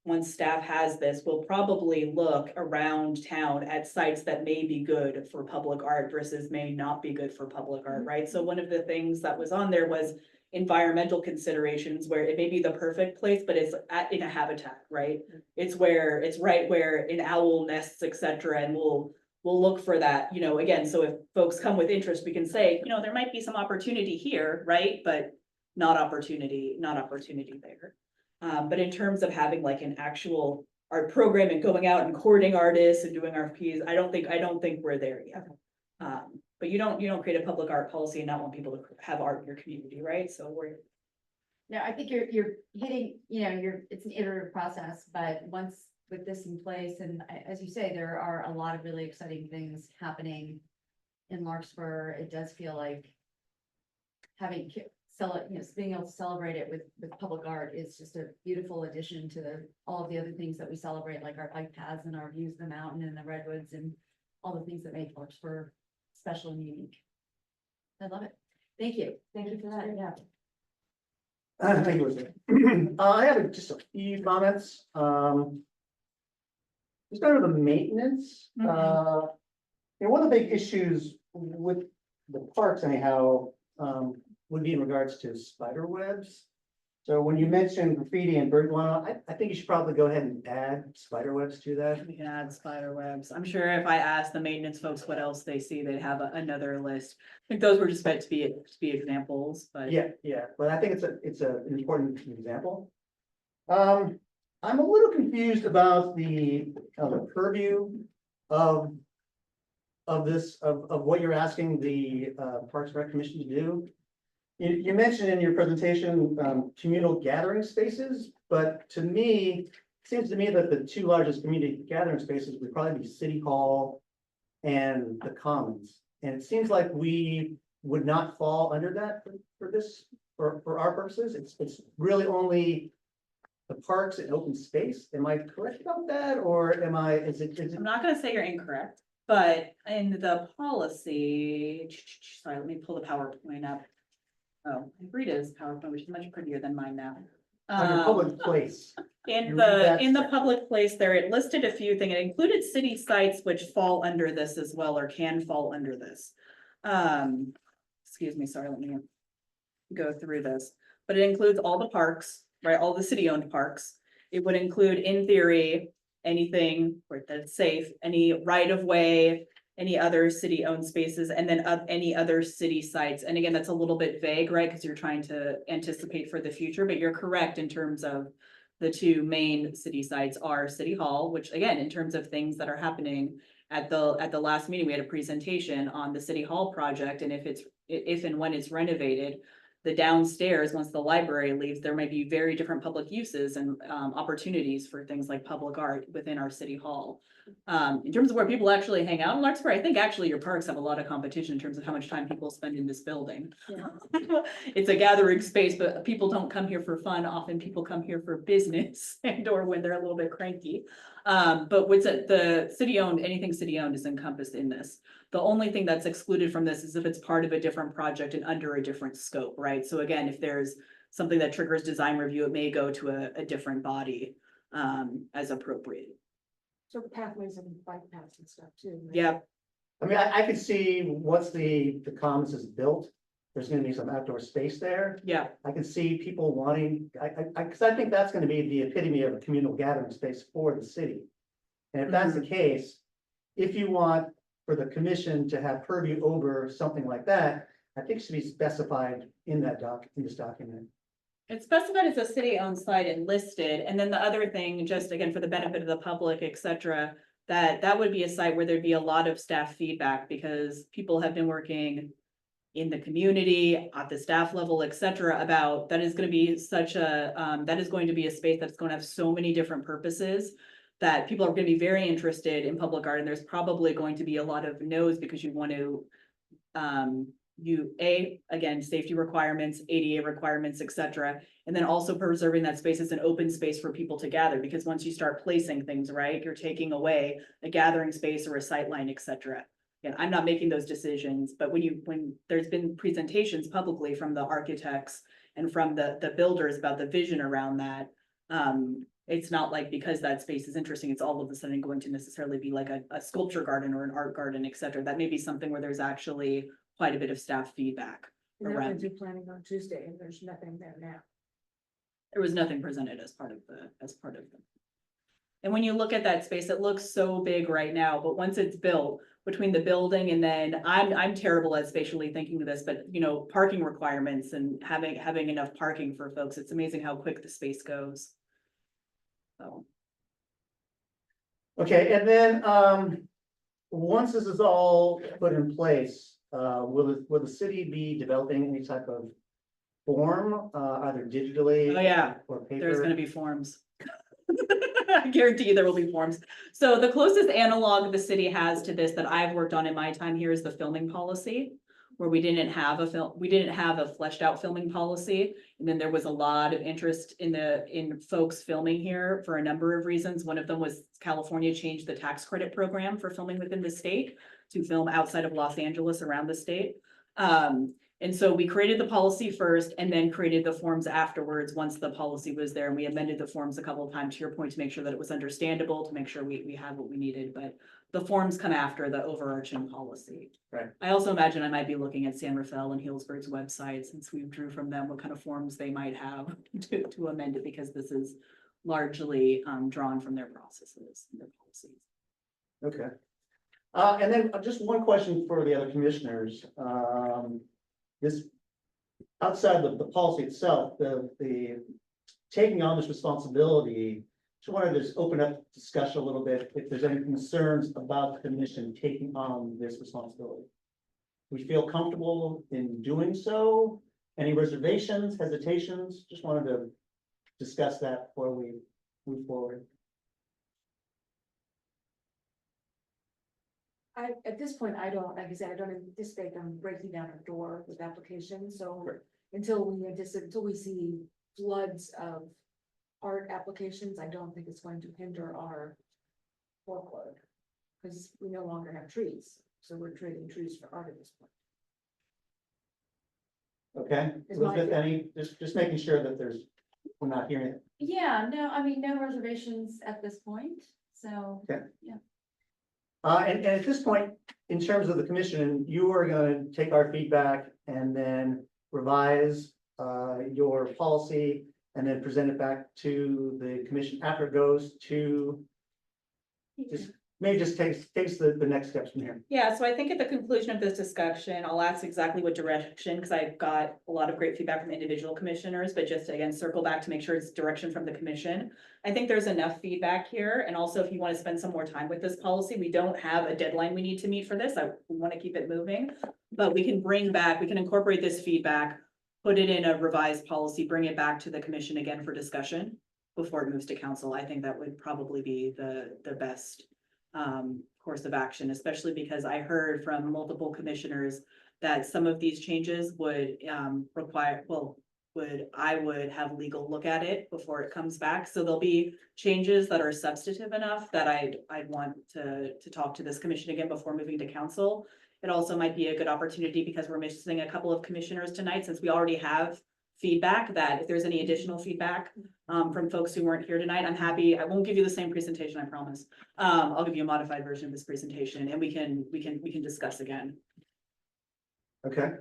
once staff has this, we'll probably look around town at sites that may be good for public art versus may not be good for public art, right? So one of the things that was on there was environmental considerations where it may be the perfect place, but it's in a habitat, right? It's right where an owl nests, et cetera, and we'll look for that, again, so if folks come with interest, we can say, there might be some opportunity here, right? But not opportunity there. But in terms of having like an actual art program and going out and courting artists and doing RFPs, I don't think we're there yet. But you don't create a public art policy and not want people to have art in your community, right? So we're. No, I think you're hitting, it's an iterative process, but once with this in place, and as you say, there are a lot of really exciting things happening in Larkspur. It does feel like having being able to celebrate it with public art is just a beautiful addition to all of the other things that we celebrate, like our bike paths and our views of the mountain and the redwoods and all the things that make Larkspur special and unique. I love it. Thank you. Thank you for that. Yeah. Thank you, Elizabeth. I have just a few comments. Let's go to the maintenance. One of the big issues with the parks anyhow, would be in regards to spider webs. So when you mentioned graffiti and bird guano, I think you should probably go ahead and add spider webs to that. We can add spider webs. I'm sure if I asked the maintenance folks what else they see, they'd have another list. I think those were just meant to be examples, but. Yeah, but I think it's an important example. I'm a little confused about the purview of what you're asking the Parks and Rec Commission to do. You mentioned in your presentation, communal gathering spaces, but to me, it seems to me that the two largest community gathering spaces would probably be City Hall and the Commons. And it seems like we would not fall under that for our purposes. It's really only the parks and open space. Am I correct about that? Or is it? I'm not gonna say you're incorrect, but in the policy, sorry, let me pull the PowerPoint up. Oh, Rita's PowerPoint, which is much prettier than mine now. Under public place. In Read the that. public place there, it listed a few things. It included city sites which fall under this as well, or can fall under this. Excuse me, sorry, let me go through this. But it includes all the parks, right? All the city-owned parks. It would include, in theory, anything that's safe, any right-of-way, any other city-owned spaces, and then any other city sites. And again, that's a little bit vague, right? Because you're trying to anticipate for the future, but you're correct in terms of the two main city sites are City Hall, which again, in terms of things that are happening at the last meeting, we had a presentation on the City Hall project. And if it's if and when it's renovated, the downstairs, once the library leaves, there might be very different public uses and opportunities for things like public art within our city hall. In terms of where people actually hang out in Larkspur, I think actually your parks have a lot of competition in terms of how much time people spend in this building. Yeah. It's a gathering space, but people don't come here for fun. Often people come here for business and or when they're a little bit cranky. But what's it, the city owned, anything city owned is encompassed in this. The only thing that's excluded from this is if it's part of a different project and under a different scope, right? So again, if there's something that triggers design review, it may go to a different body as appropriate. So pathways and bike paths and stuff too. right? Yeah, I mean, I could see once the commons is built, there's gonna be some outdoor space there. yeah, I can see people wanting, cause I think that's gonna be the epitome of a communal gathering space for the city. And if that's the case, if you want for the commission to have purview over something like that, I think it should be specified in this document. it's specified as a city-owned site and listed, and then the other thing, just again, for the benefit of the public, et cetera, that would be a site where there'd be a lot of staff feedback, because people have been working in the community, at the staff level, et cetera, about, that is gonna be such a, that is going to be a space that's gonna have so many different purposes, that people are gonna be very interested in public art, and there's probably going to be a lot of no's, because you want to, again, safety requirements, ADA requirements, et cetera. And then also preserving that space as an open space for people to gather, because once you start placing things, right, you're taking away a gathering space or a sightline, et cetera. And I'm not making those decisions, but when there's been presentations publicly from the architects and from the builders about the vision around that, it's not like because that space is interesting, it's all of a sudden going to necessarily be like a sculpture garden or an art garden, et cetera. That may be something where there's actually quite a bit of staff feedback. And that around. would be planning on Tuesday, and there's nothing there now. There was nothing presented as part of them. And when you look at that space, it looks so big right now, but once it's built, between the building and then, I'm terrible at spatially thinking of this, but you know, parking requirements and having enough parking for folks, it's amazing how quick the space goes. So, Okay, and then, once this is all put in place, will the city be developing any type of form, either digitally? oh yeah, Or paper? there's gonna be forms. I guarantee you there will be forms. So the closest analog the city has to this that I've worked on in my time here is the filming policy, where we didn't have a fleshed out filming policy. And then there was a lot of interest in folks filming here for a number of reasons. One of them was California changed the tax credit program for filming within the state to film outside of Los Angeles around the state. And so we created the policy first and then created the forms afterwards, once the policy was there, and we amended the forms a couple of times, to your point, to make sure that it was understandable, to make sure we had what we needed, but the forms come after the overarching policy. Right. I also imagine I might be looking at San Rafael and Healdsburg's website, since we drew from them what kind of forms they might have to amend it, because this is largely drawn from their processes and their policies. Okay. And then just one question for the other commissioners. This, outside of the policy itself, the taking on this responsibility, just wanted to just open up discussion a little bit, if there's any concerns about the commission taking on this responsibility. We feel comfortable in doing so? Any reservations, hesitations? Just wanted to discuss that before we move forward. At this point, I don't, like I said, I don't anticipate them breaking down a door with applications, so Right. until we see floods of art applications, I don't think it's going to hinder our workload. Because we no longer have trees, so we're trading trees for art at this point. Okay, Is my Elizabeth, feeling. just making sure that we're not hearing it. Yeah, no, I mean, no reservations at this point, so. And at this point, in terms of the commission, you are gonna take our feedback and then revise your policy and then present it back to the commission after it goes to just maybe just takes the next steps from here. Yeah, so I think at the conclusion of this discussion, I'll ask exactly what direction, because I got a lot of great feedback from individual commissioners, but just to, again, circle back to make sure it's direction from the commission. I think there's enough feedback here, and also if you want to spend some more time with this policy, we don't have a deadline we need to meet for this. We want to keep it moving. But we can incorporate this feedback, put it in a revised policy, bring it back to the commission again for discussion before it moves to council. I think that would probably be the best course of action, especially because I heard from multiple commissioners that some of these changes would I would have legal look at it before it comes back. So there'll be changes that are substantive enough that I'd want to talk to this commission again before moving to council. It also might be a good opportunity because we're missing a couple of commissioners tonight, since we already have feedback, that if there's any additional feedback from folks who weren't here tonight, I'm happy. I won't give you the same presentation, I promise. I'll give you a modified version of this presentation, and we can discuss again. Okay,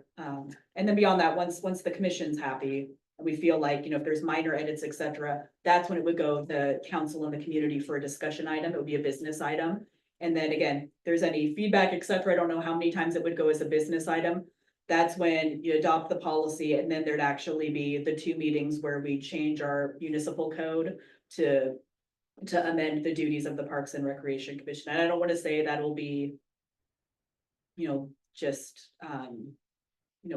And then beyond that, once the commission's happy, we feel like, if there's minor edits, et cetera, that's when it would go to council and the community for a discussion item. It would be a business item. And then again, if there's any feedback, et cetera, I don't know how many times it would go as a business item. That's when you adopt the policy, and then there'd actually be the 2 meetings where we change our municipal code to amend the duties of the Parks and Recreation Commission. And I don't want to say that'll be, just,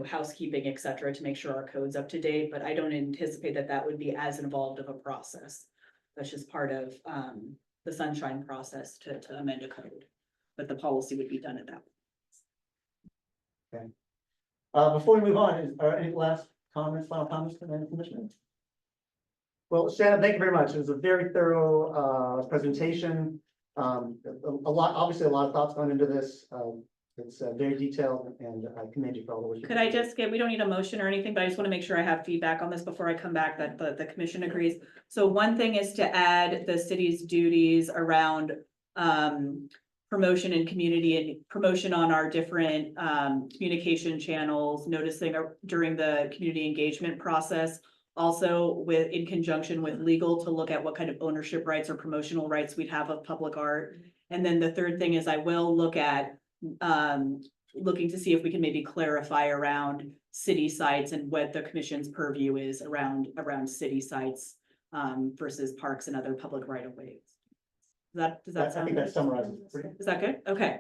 housekeeping, et cetera, to make sure our code's up to date, but I don't anticipate that would be as involved of a process. That's just part of, the sunshine process to amend a code, but the policy would be done at that point. before we move on, are any last comments, final comments from any commissioners? Well, Shannon, thank you very much. It was a very thorough presentation. Obviously a lot of thoughts gone into this. It's very detailed, and I commend you for all the work. Could I just we don't need a motion or anything, but I just want to make sure I have feedback on this before I come back, that the commission agrees. So one thing is to add the city's duties around promotion and community and promotion on our different communication channels, noticing during the community engagement process. Also in conjunction with legal, to look at what kind of ownership rights or promotional rights we'd have of public art. And then the third thing is I will look at looking to see if we can maybe clarify around city sites and what the commission's purview is around city sites versus parks and other public right of ways. Does that I sound think good? that summarizes it pretty. Is that good? Okay.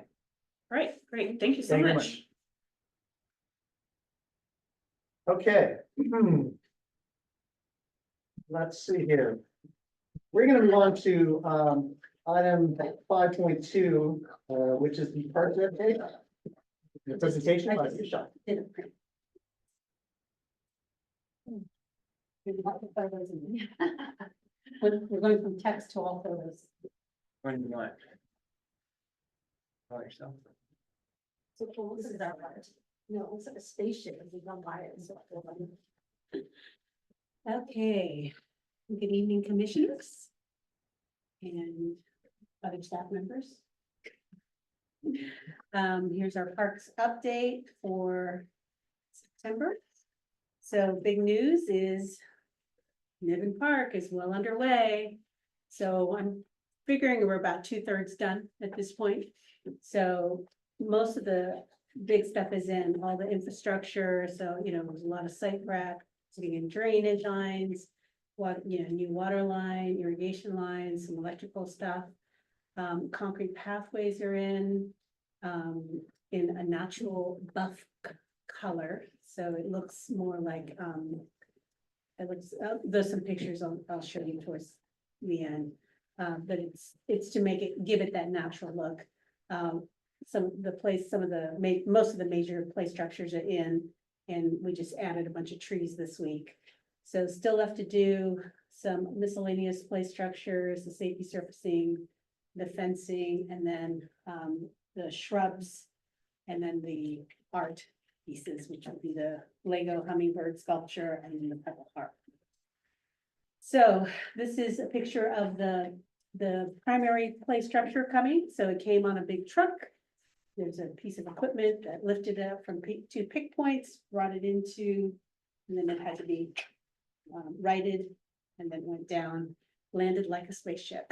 All right, great. Thank you so Thank you very much. Okay. Let's see here. We're gonna move on to item 5.2, which is the park update. The presentation by Michelle. We're going from text to all photos. When do you want? Call yourself. So cool, this is our part. No, it looks like a spaceship as we run by it. So cool. Okay, good evening, commissioners. And other staff members. Here's our parks update for September. So big news is Niven Park is well underway. So I'm figuring we're about 2/3 done at this point. So most of the big stuff is in, all the infrastructure. So, there's a lot of site prep, putting in drainage lines, new water line, irrigation lines, some electrical stuff. Concrete pathways are in a natural buff color. So it looks more like, there's some pictures I'll show you towards the end. But it's to give it that natural look. Most of the major play structures are in, and we just added a bunch of trees this week. So still left to do some miscellaneous play structures, the safety surfacing, the fencing, and then the shrubs, and then the art pieces, which would be the Lego hummingbird sculpture and then the pebble heart. So this is a picture of the primary play structure coming. So it came on a big truck. There's a piece of equipment that lifted it up from 2 pick points, brought it into, and then it had to be righted, and then went down, landed like a spaceship.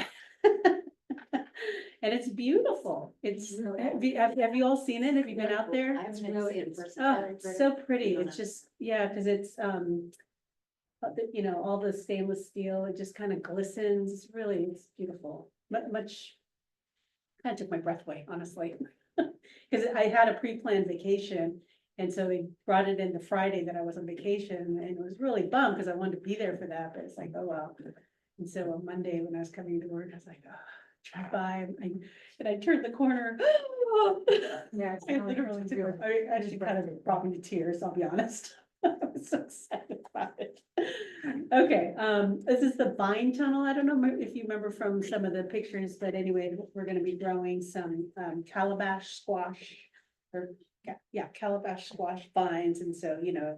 and it's beautiful. It's, Really? have you all seen it? Have you been out there? I haven't been to see it in person. Oh, it's so pretty. It's just, yeah, because it's, you know, all the stainless steel, it just kind of glistens. It's really, it's beautiful. But much, kind of took my breath away, honestly. Because I had a pre-planned vacation, and so they brought it in the Friday that I was on vacation, and it was really bummed because I wanted to be there for that, but it's like, oh, well. And so on Monday, when I was coming to work, I was like, oh, drive by, and I turned the corner. Yeah. it's I not like literally it's took, real. I actually kind of brought me to tears, I'll be honest. I was so excited about it. Okay, this is the vine tunnel. I don't know if you remember from some of the pictures, but anyway, we're gonna be growing some calabash squash. Or, yeah, calabash squash vines, and so, you know,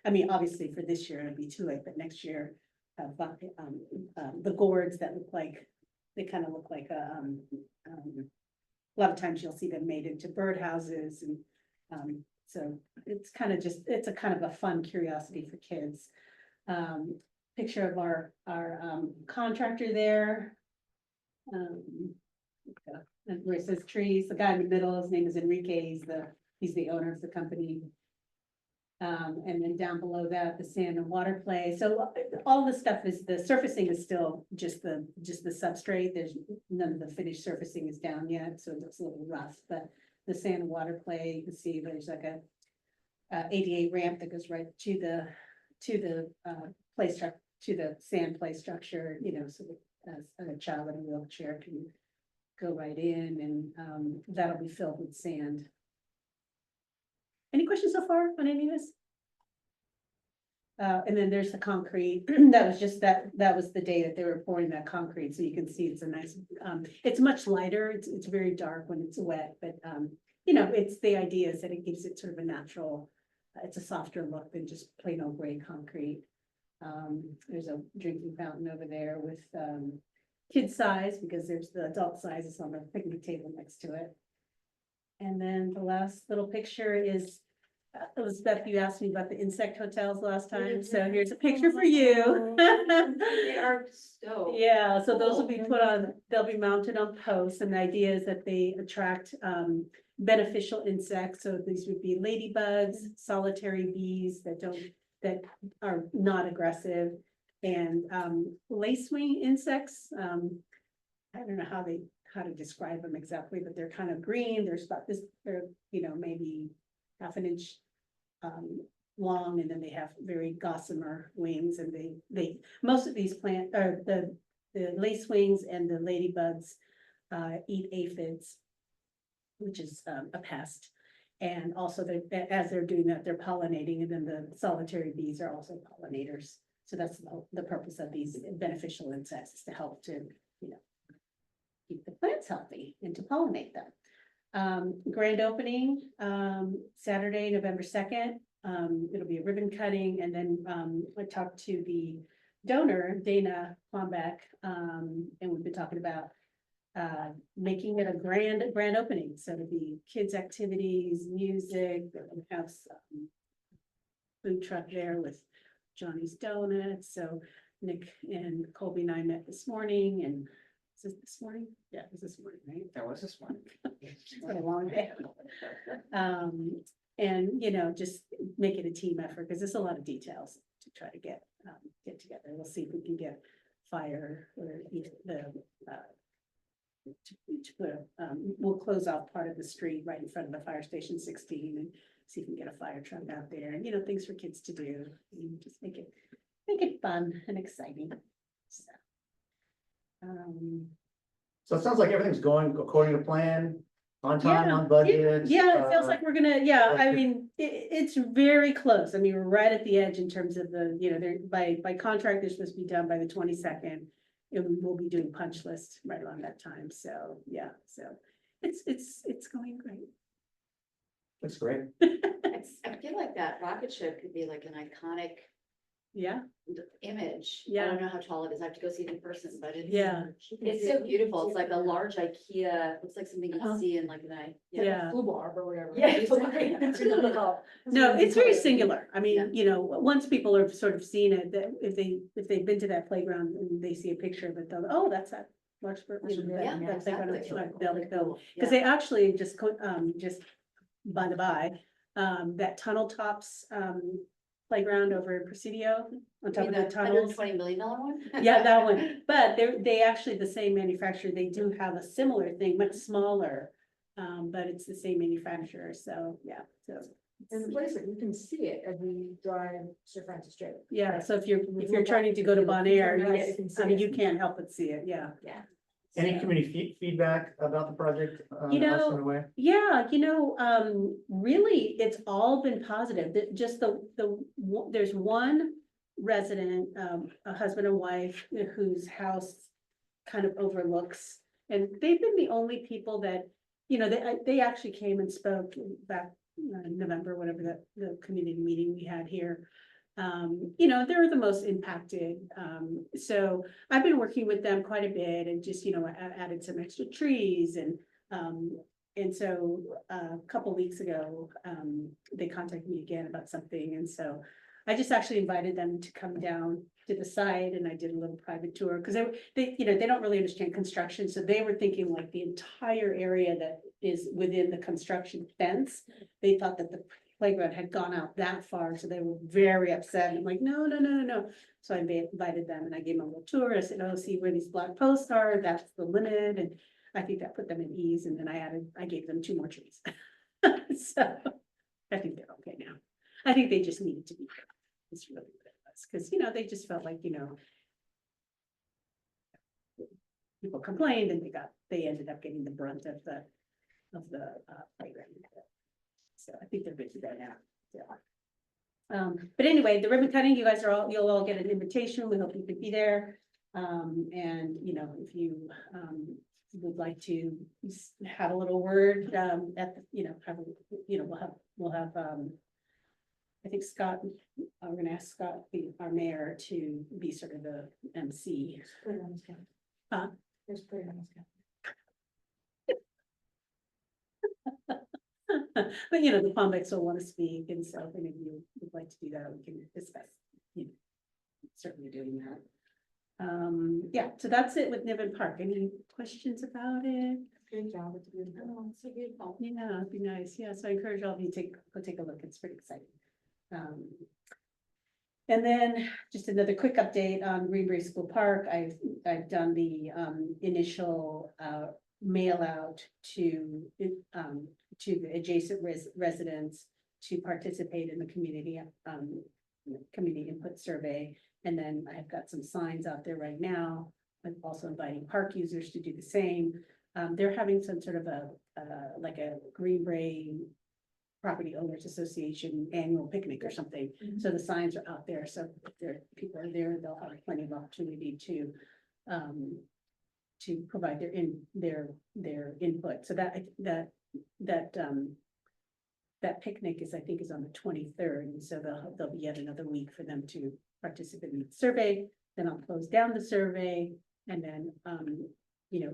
I mean, obviously for this year, it'll be too late, but next year. The gourds that look like, they kind of look like a lot of times you'll see them made into birdhouses, and so it's kind of just, it's a kind of a fun curiosity for kids. Picture of our contractor there. And where it says trees, the guy in the middle, his name is Enrique, he's the owner of the company. And then down below that, the sand and water play. So all the stuff is, the surfacing is still just the substrate. There's none of the finished surfacing is down yet, so it looks a little rough, but the sand and water play, you can see there's like a ADA ramp that goes right to the play structure, to the sand play structure, you know, so that a child in a wheelchair can go right in, and that'll be filled with sand. Any questions so far on any of this? And then there's the concrete. That was just that was the day that they were pouring that concrete. So you can see it's a nice, it's much lighter. It's very dark when it's wet, but you know, it's the idea is that it gives it sort of a natural, it's a softer look than just plain old gray concrete. There's a drinking fountain over there with kid size, because there's the adult sizes on the picnic table next to it. And then the last little picture is, Elizabeth, you asked me about the insect hotels last time, so here's a picture for you. They are so. Yeah, so those will be put on, they'll be mounted on posts, and the idea is that they attract beneficial insects. So these would be ladybugs, solitary bees that are not aggressive, and lacewing insects. I don't know how to describe them exactly, but they're kind of green. There's about this, they're, you know, maybe half an inch long, and then they have very gossamer wings, and they most of these plant, or the lacewings and the ladybugs eat aphids, which is a pest. And also as they're doing that, they're pollinating, and then the solitary bees are also pollinators. So that's the purpose of these beneficial insects, is to help to, you know, keep the plants healthy and to pollinate them. Grand opening, Saturday, November 2nd. It'll be a ribbon cutting, and then I talked to the donor, Dana Plombeck, and we've been talking about making it a grand opening. So it'll be kids' activities, music, we'll have some food truck there with Johnny's Donuts. So Nick and Colby and I met this morning, and is this morning? Yeah, it was this morning, right? That was this one. It's been a long day. And, you know, just make it a team effort, because there's a lot of details to try to get together. We'll see if we can get fire, or we'll close out part of the street right in front of the fire station 16, and see if we can get a fire truck out there, and, you know, things for kids to do, and just make it fun and exciting. So. So it sounds like everything's going according to plan, on time, on budget. Yeah, it feels like we're gonna, yeah, I mean, it's very close. I mean, we're right at the edge in terms of the, you know, they're by contract, they're supposed to be done by the 22nd. And we'll be doing punch list right around that time. So, yeah, so it's going great. That's great. I feel like that rocket ship could be like an iconic Yeah, image. I Yeah. don't know how tall it is. I have to go see it in person, but it's. yeah, It's so beautiful. It's like a large IKEA, looks like something you see in like an. yeah. Flu bar or whatever. Yeah. It's really called. No, it's very singular. I Yeah. mean, you know, once people have sort of seen it, that if they've been to that playground and they see a picture of it, they'll, oh, that's that Larkspur, That's you know, what Yeah, they- that playground exactly. at Belly Hill. Yeah. Because they actually just by the by, that tunnel tops, playground over in Presidio on top of the tunnels. $120 million one? Yeah, that one, but they actually, the same manufacturer, they do have a similar thing, much smaller. But it's the same manufacturer, so, yeah, so. And the place that you can see it as we drive Sir Francis Drake. Yeah, so if you're Look trying up, to go to you Bon can Air, turn around, yes, you can see I mean, it. you can't help but see it, yeah. Yeah. Any So- community feedback about the project? You know, else in a way? Yeah, really, it's all been positive, just there's one resident, a husband and wife whose house kind of overlooks, and they've been the only people that, they actually came and spoke back in November, whatever the community meeting we had here. They're the most impacted, so I've been working with them quite a bit and just, added some extra trees and so a couple weeks ago, they contacted me again about something, and so I just actually invited them to come down to the site, and I did a little private tour, because they don't really understand construction, so they were thinking like the entire area that is within the construction fence. They thought that the playground had gone out that far, so they were very upset. And I'm like, no, no, no, no, no. So I invited them and I gave them a little tour. I said, oh, see where these black posts are, that's the limit. And I think that put them at ease. And then I gave them 2 more trees. So I think they're okay now. I think they just needed to be. It's really what it was, because, they just felt like, people complained and they ended up getting the brunt of the playground. So I think they're busy there now. Yeah. But anyway, the ribbon cutting, you'll all get an invitation. We hope you could be there. And if you would like to have a little word we'll have I think Scott, I'm gonna ask Scott, our mayor, to be sort of the MC. Put it on his calendar. Huh? Just put it on his calendar. But the Palmex will want to speak, and so if any of you would like to do that, we can discuss, certainly doing that. Yeah, so that's it with Niven Park. Any questions about it? Good job. It's beautiful. Oh, it's so beautiful. Yeah, it'd be nice. Yeah, so I encourage all of you to go take a look. It's pretty exciting. And then just another quick update on Greenbury School Park. I've done the initial mail out to the adjacent residents to participate in the community input survey. And then I've got some signs out there right now. I'm also inviting park users to do the same. They're having some sort of like a Greenbury Property Owners Association annual picnic or something. So the signs are out there. So if people are there, they'll have plenty of opportunity to provide their input. So that picnic is on the 23rd. And so there'll be yet another week for them to participate in the survey. Then I'll close down the survey and then,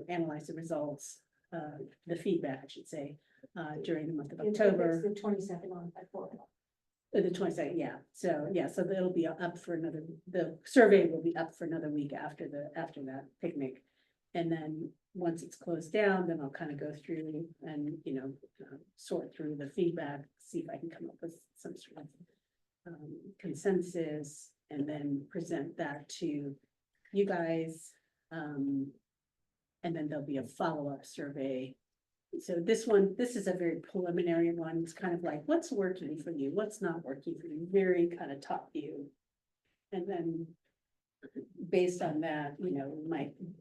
analyze the results, the feedback, I should say, during the month of October. It's the 22nd on at 4 o'clock. The 22nd, yeah. So it'll be up for the survey will be up for another week after that picnic. And then once it's closed down, then I'll kind of go through and, sort through the feedback, see if I can come up with some sort of consensus, and then present that to you guys. And then there'll be a follow-up survey. So this is a very preliminary one. It's kind of like, what's working for you? What's not working for you? Very kind of top view. And then based on that,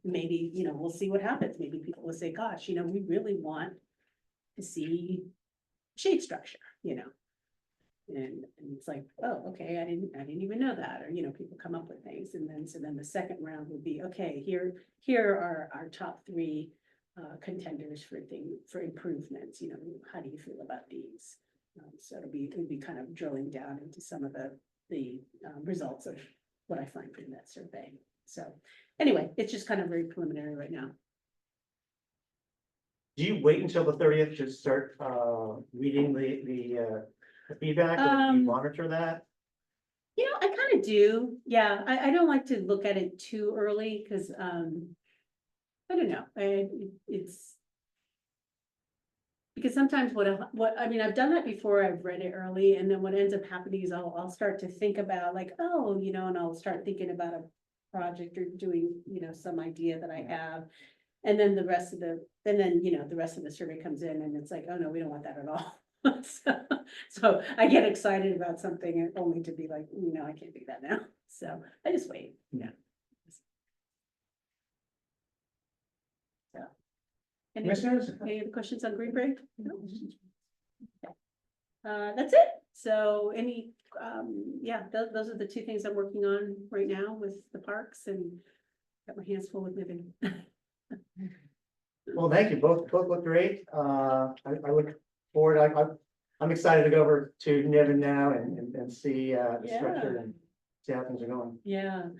maybe, we'll see what happens. Maybe people will say, gosh, we really want to see shade structure, And it's like, oh, okay, I didn't even know that, or, people come up with things. And then the second round would be, okay, here are our top 3 contenders for improvements, how do you feel about these? So it'll be kind of drilling down into some of the results of what I find from that survey. So anyway, it's just kind of very preliminary right now. Do you wait until the 30th to start reading the feedback, or do you monitor that? I kind of do. Yeah, I don't like to look at it too early because I don't know, it's. Because sometimes I mean, I've done that before, I've read it early, and then what ends up happening is I'll start to think about like, oh, you know, and I'll start thinking about a project or doing, you know, some idea that I have. And then the rest of the survey comes in and it's like, oh no, we don't want that at all. So I get excited about something and only to be like, you know, I can't do that now. So I just wait, yeah. So. Commissioners? Any other questions on Green Break? No? That's it. So yeah, those are the two things I'm working on right now with the parks and got my hands full with living. Well, thank you. Both look great. I look forward, I'm excited to go over to Niven now and see the structure and see how things are going. Yeah,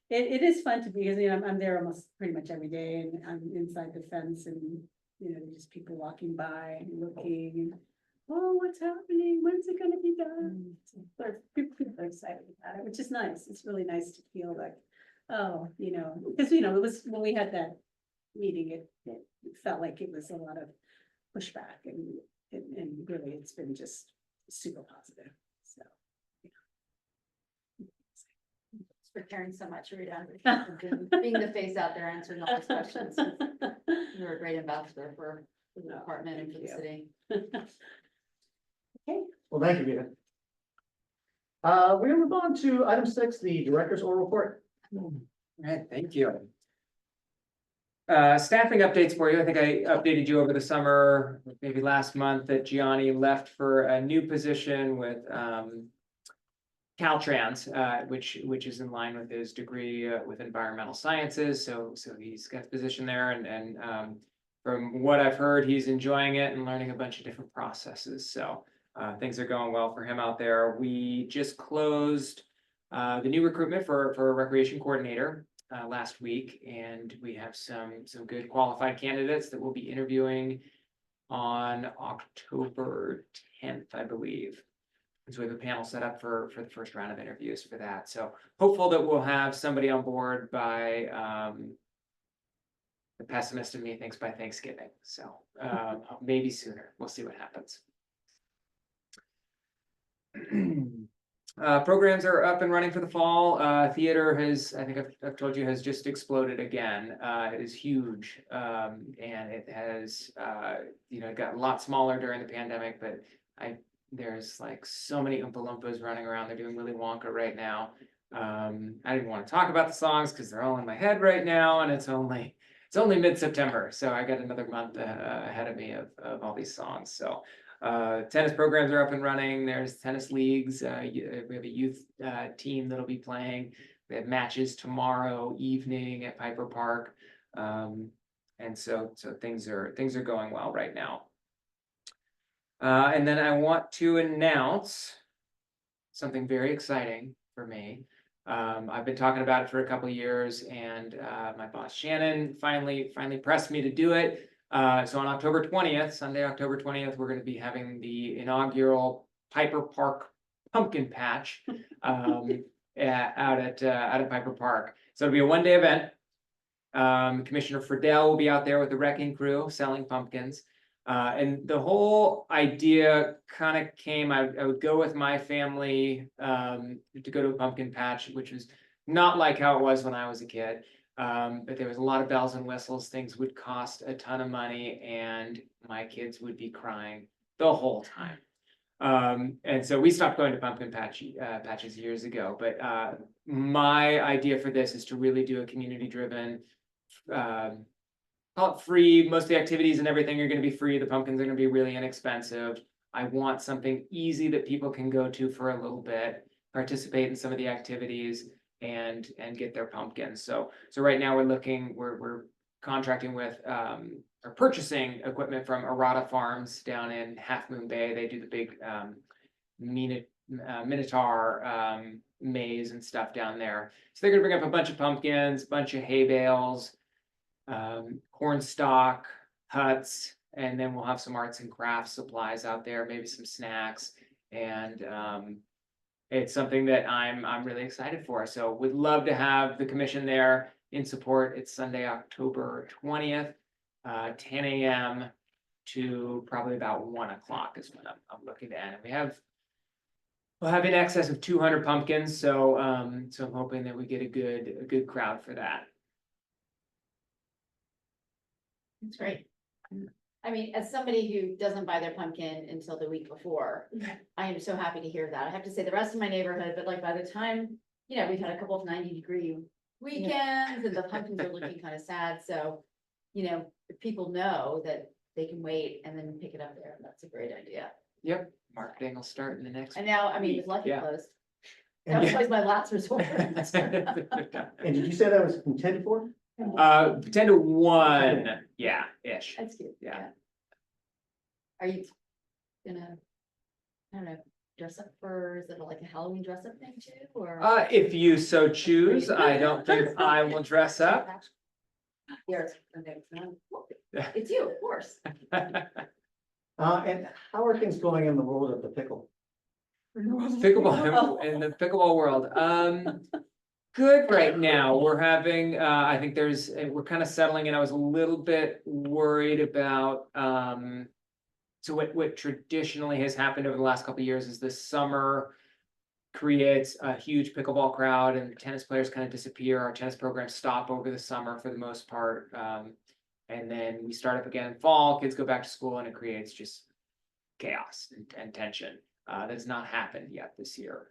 it is fun to be, because, you know, I'm there almost pretty much every day and I'm inside the fence and, you know, just people walking by and looking and, oh, what's happening? When's it gonna be done? People are excited about it, which is nice. It's really nice to feel like, oh, you know, because, you know, it was when we had that meeting, it felt like it was a lot of pushback and really it's been just super positive, so. For caring so much, Rita, being the face out there answering all these questions. You're a great ambassador for the department and for the city. Okay. Well, thank you, Vita. We're gonna move on to item 6, the director's oral report. All right, thank you. Staffing updates for you. I think I updated you over the summer, maybe last month, that Gianni left for a new position with Caltrans, which is in line with his degree with environmental sciences. So he's got a position there, and from what I've heard, he's enjoying it and learning a bunch of different processes. So things are going well for him out there. We just closed the new recruitment for a recreation coordinator last week, and we have some good qualified candidates that we'll be interviewing on October 10th, I believe. So we have a panel set up for the first round of interviews for that. So hopeful that we'll have somebody on board by the pessimist in me thinks by Thanksgiving. So maybe sooner. We'll see what happens. Programs are up and running for the fall. Theater has, I think I've told you, has just exploded again. It is huge, and it has, you know, it got a lot smaller during the pandemic, but there's like so many Oompa Loompas running around. They're doing Willy Wonka right now. I didn't want to talk about the songs because they're all in my head right now, and it's only mid-September, so I got another month ahead of me of all these songs. So tennis programs are up and running. There's tennis leagues. We have a youth team that'll be playing. We have matches tomorrow evening at Piper Park, and so things are going well right now. And then I want to announce something very exciting for me. I've been talking about it for a couple of years, and my boss Shannon finally pressed me to do it. So on October 20th, Sunday, October 20th, we're going to be having the inaugural Piper Park Pumpkin Patch out at Piper Park. So it'll be a one-day event. Commissioner Friedel will be out there with the wrecking crew selling pumpkins. And the whole idea kind of came, I would go with my family to go to a pumpkin patch, which was not like how it was when I was a kid. But there was a lot of bells and whistles. Things would cost a ton of money, and my kids would be crying the whole time. And so we stopped going to pumpkin patches years ago. But my idea for this is to really do a community-driven, call it free. Most of the activities and everything are going to be free. The pumpkins are going to be really inexpensive. I want something easy that people can go to for a little bit, participate in some of the activities, and get their pumpkins. So right now we're contracting with or purchasing equipment from Arata Farms down in Half Moon Bay. They do the big Minotaur maze and stuff down there. So they're gonna bring up a bunch of pumpkins, a bunch of hay bales, corn stalk, huts, and then we'll have some arts and crafts supplies out there, maybe some snacks, and it's something that I'm really excited for. So would love to have the commission there. in support. It's Sunday, October 20th, 10 a.m. to probably about 1 o'clock is when I'm looking to end. We'll have in excess of 200 pumpkins, so I'm hoping that we get a good crowd for that. That's great. I mean, as somebody who doesn't buy their pumpkin until the week before, I am so happy to hear that. I have to say the rest of my neighborhood, but like by the time, we've had a couple of 90-degree weekends and the pumpkins are looking kind of sad, so, if people know that they can wait and then pick it up there, that's a great idea. Yep, marketing will start in the next. And now, I mean, with Lucky Yeah. closed, And that was Yeah. always my last resort. and did you say that was from 10 to 4? 10 to 1, yeah, ish. That's cute. Yeah. Are you gonna, I don't know, dress up for, is it like a Halloween dress up thing too, or? If you so choose, I don't think I will dress up. Yes, it's you, of course. And how are things going in the world of the pickle? Pickleball, in the pickleball world, good right now. We're having, I think we're kind of settling in. I was a little bit worried about, so what traditionally has happened over the last couple of years is the summer creates a huge pickleball crowd and tennis players kind of disappear. Our tennis programs stop over the summer for the most part. And then we start up again in fall, kids go back to school, and it creates just chaos and tension. That has not happened yet this year.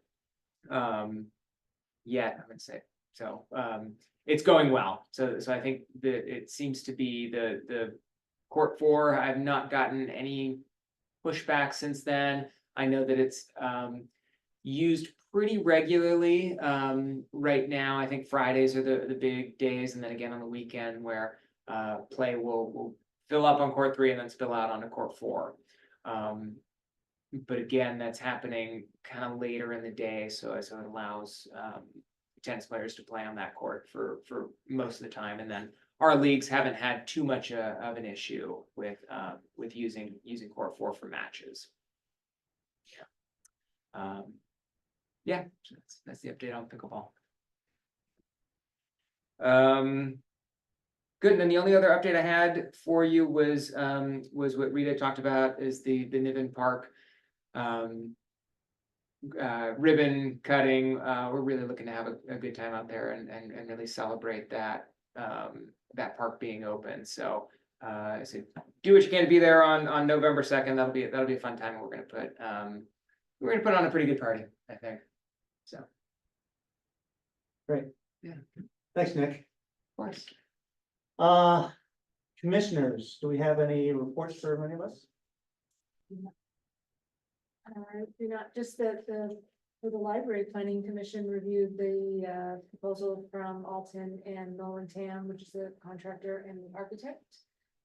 Yet, I would say. So it's going well. So I think that it seems to be the court 4. I've not gotten any pushback since then. I know that it's used pretty regularly right now. I think Fridays are the big days, and then again on the weekend where play will fill up on court 3 and then spill out onto court 4. But again, that's happening kind of later in the day, so it allows tennis players to play on that court for most of the time, and then our leagues haven't had too much of an issue with using court 4 for matches. Yeah, so that's the update on pickleball. Good, and then the only other update I had for you was what Rita talked about, is the Niven Park ribbon cutting. We're really looking to have a good time out there and really celebrate that park being open. So do what you can to be there on November 2nd. That'll be a fun time. We're gonna put on a pretty good party, I think. So Great. Yeah. Thanks, Nick. of course. Commissioners, do we have any reports for any of us? Not just that for the library planning commission reviewed the proposal from Alton and Nolan Tam, which is the contractor and the architect,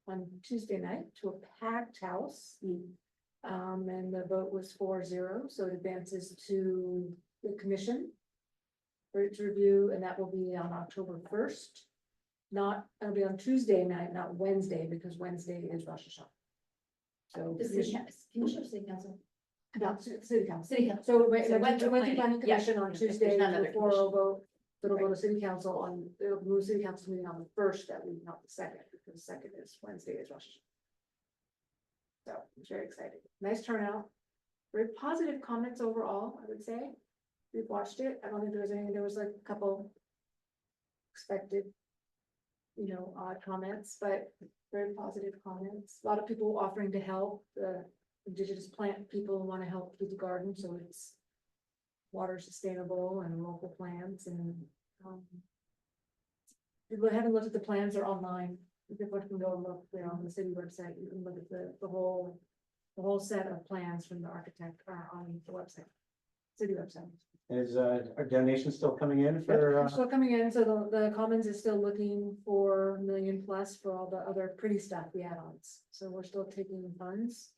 on Tuesday night to a packed house. And the vote was 4-0, so it advances to the commission for its review, and that will be on October 1st. It'll be on Tuesday night, not Wednesday, because Wednesday is Rosh Hashanah. So. The city council, can you show city council? No, city council. City council. So it So went to planning, planning yeah. commission on There's Tuesday, none other the 4-0 vote. It'll go to city council it'll move city council meeting on the 1st, that week, not the 2nd, because the 2nd is Wednesday is Rosh Hashanah. So it's very exciting. Nice turnout. Very positive comments overall, I would say. We've watched it. I don't think there was like a couple expected, odd comments, but very positive comments. A lot of people offering to help. The indigenous plant people want to help with the garden, so it's water sustainable and local plants, and people haven't looked at the plans, they're online. People can go and look, they're on the city website. You can look at the whole set of plans from the architect on the website, city website. Is our donation still coming in They're for? still coming in, so the Commons is still looking for $1 million plus for all the other pretty stuff, the add-ons. So we're still taking funds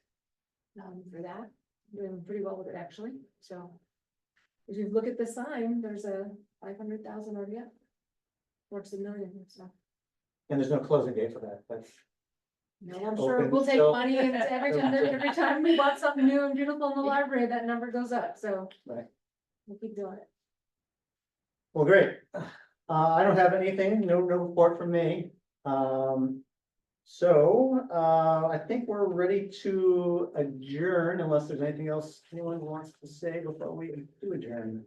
for that, doing pretty well with it actually. So if you look at the sign, there's a 500,000 already up. Towards $1 million, so. And there's no closing date for that. That's No, I'm sure Open we'll take still. money, and every time we bought something new and beautiful in the library, that number goes up, so. Right. We'll keep doing it. well, great. I don't have anything, no report from me. I think we're ready to adjourn unless there's anything else anyone wants to say before we do adjourn.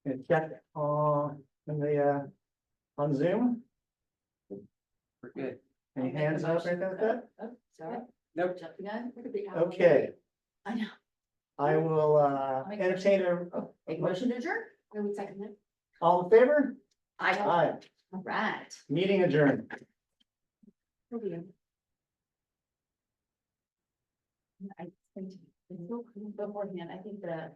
And check on on Zoom, We're good. any hands up or anything like that? Oh, sorry, Nope. jumping on. Look at the owl. Okay, I know. I will make a entertain Make a motion to adjourn? I would second it. all in favor? Aye. Aye, All right. meeting adjourned. I think beforehand, I think the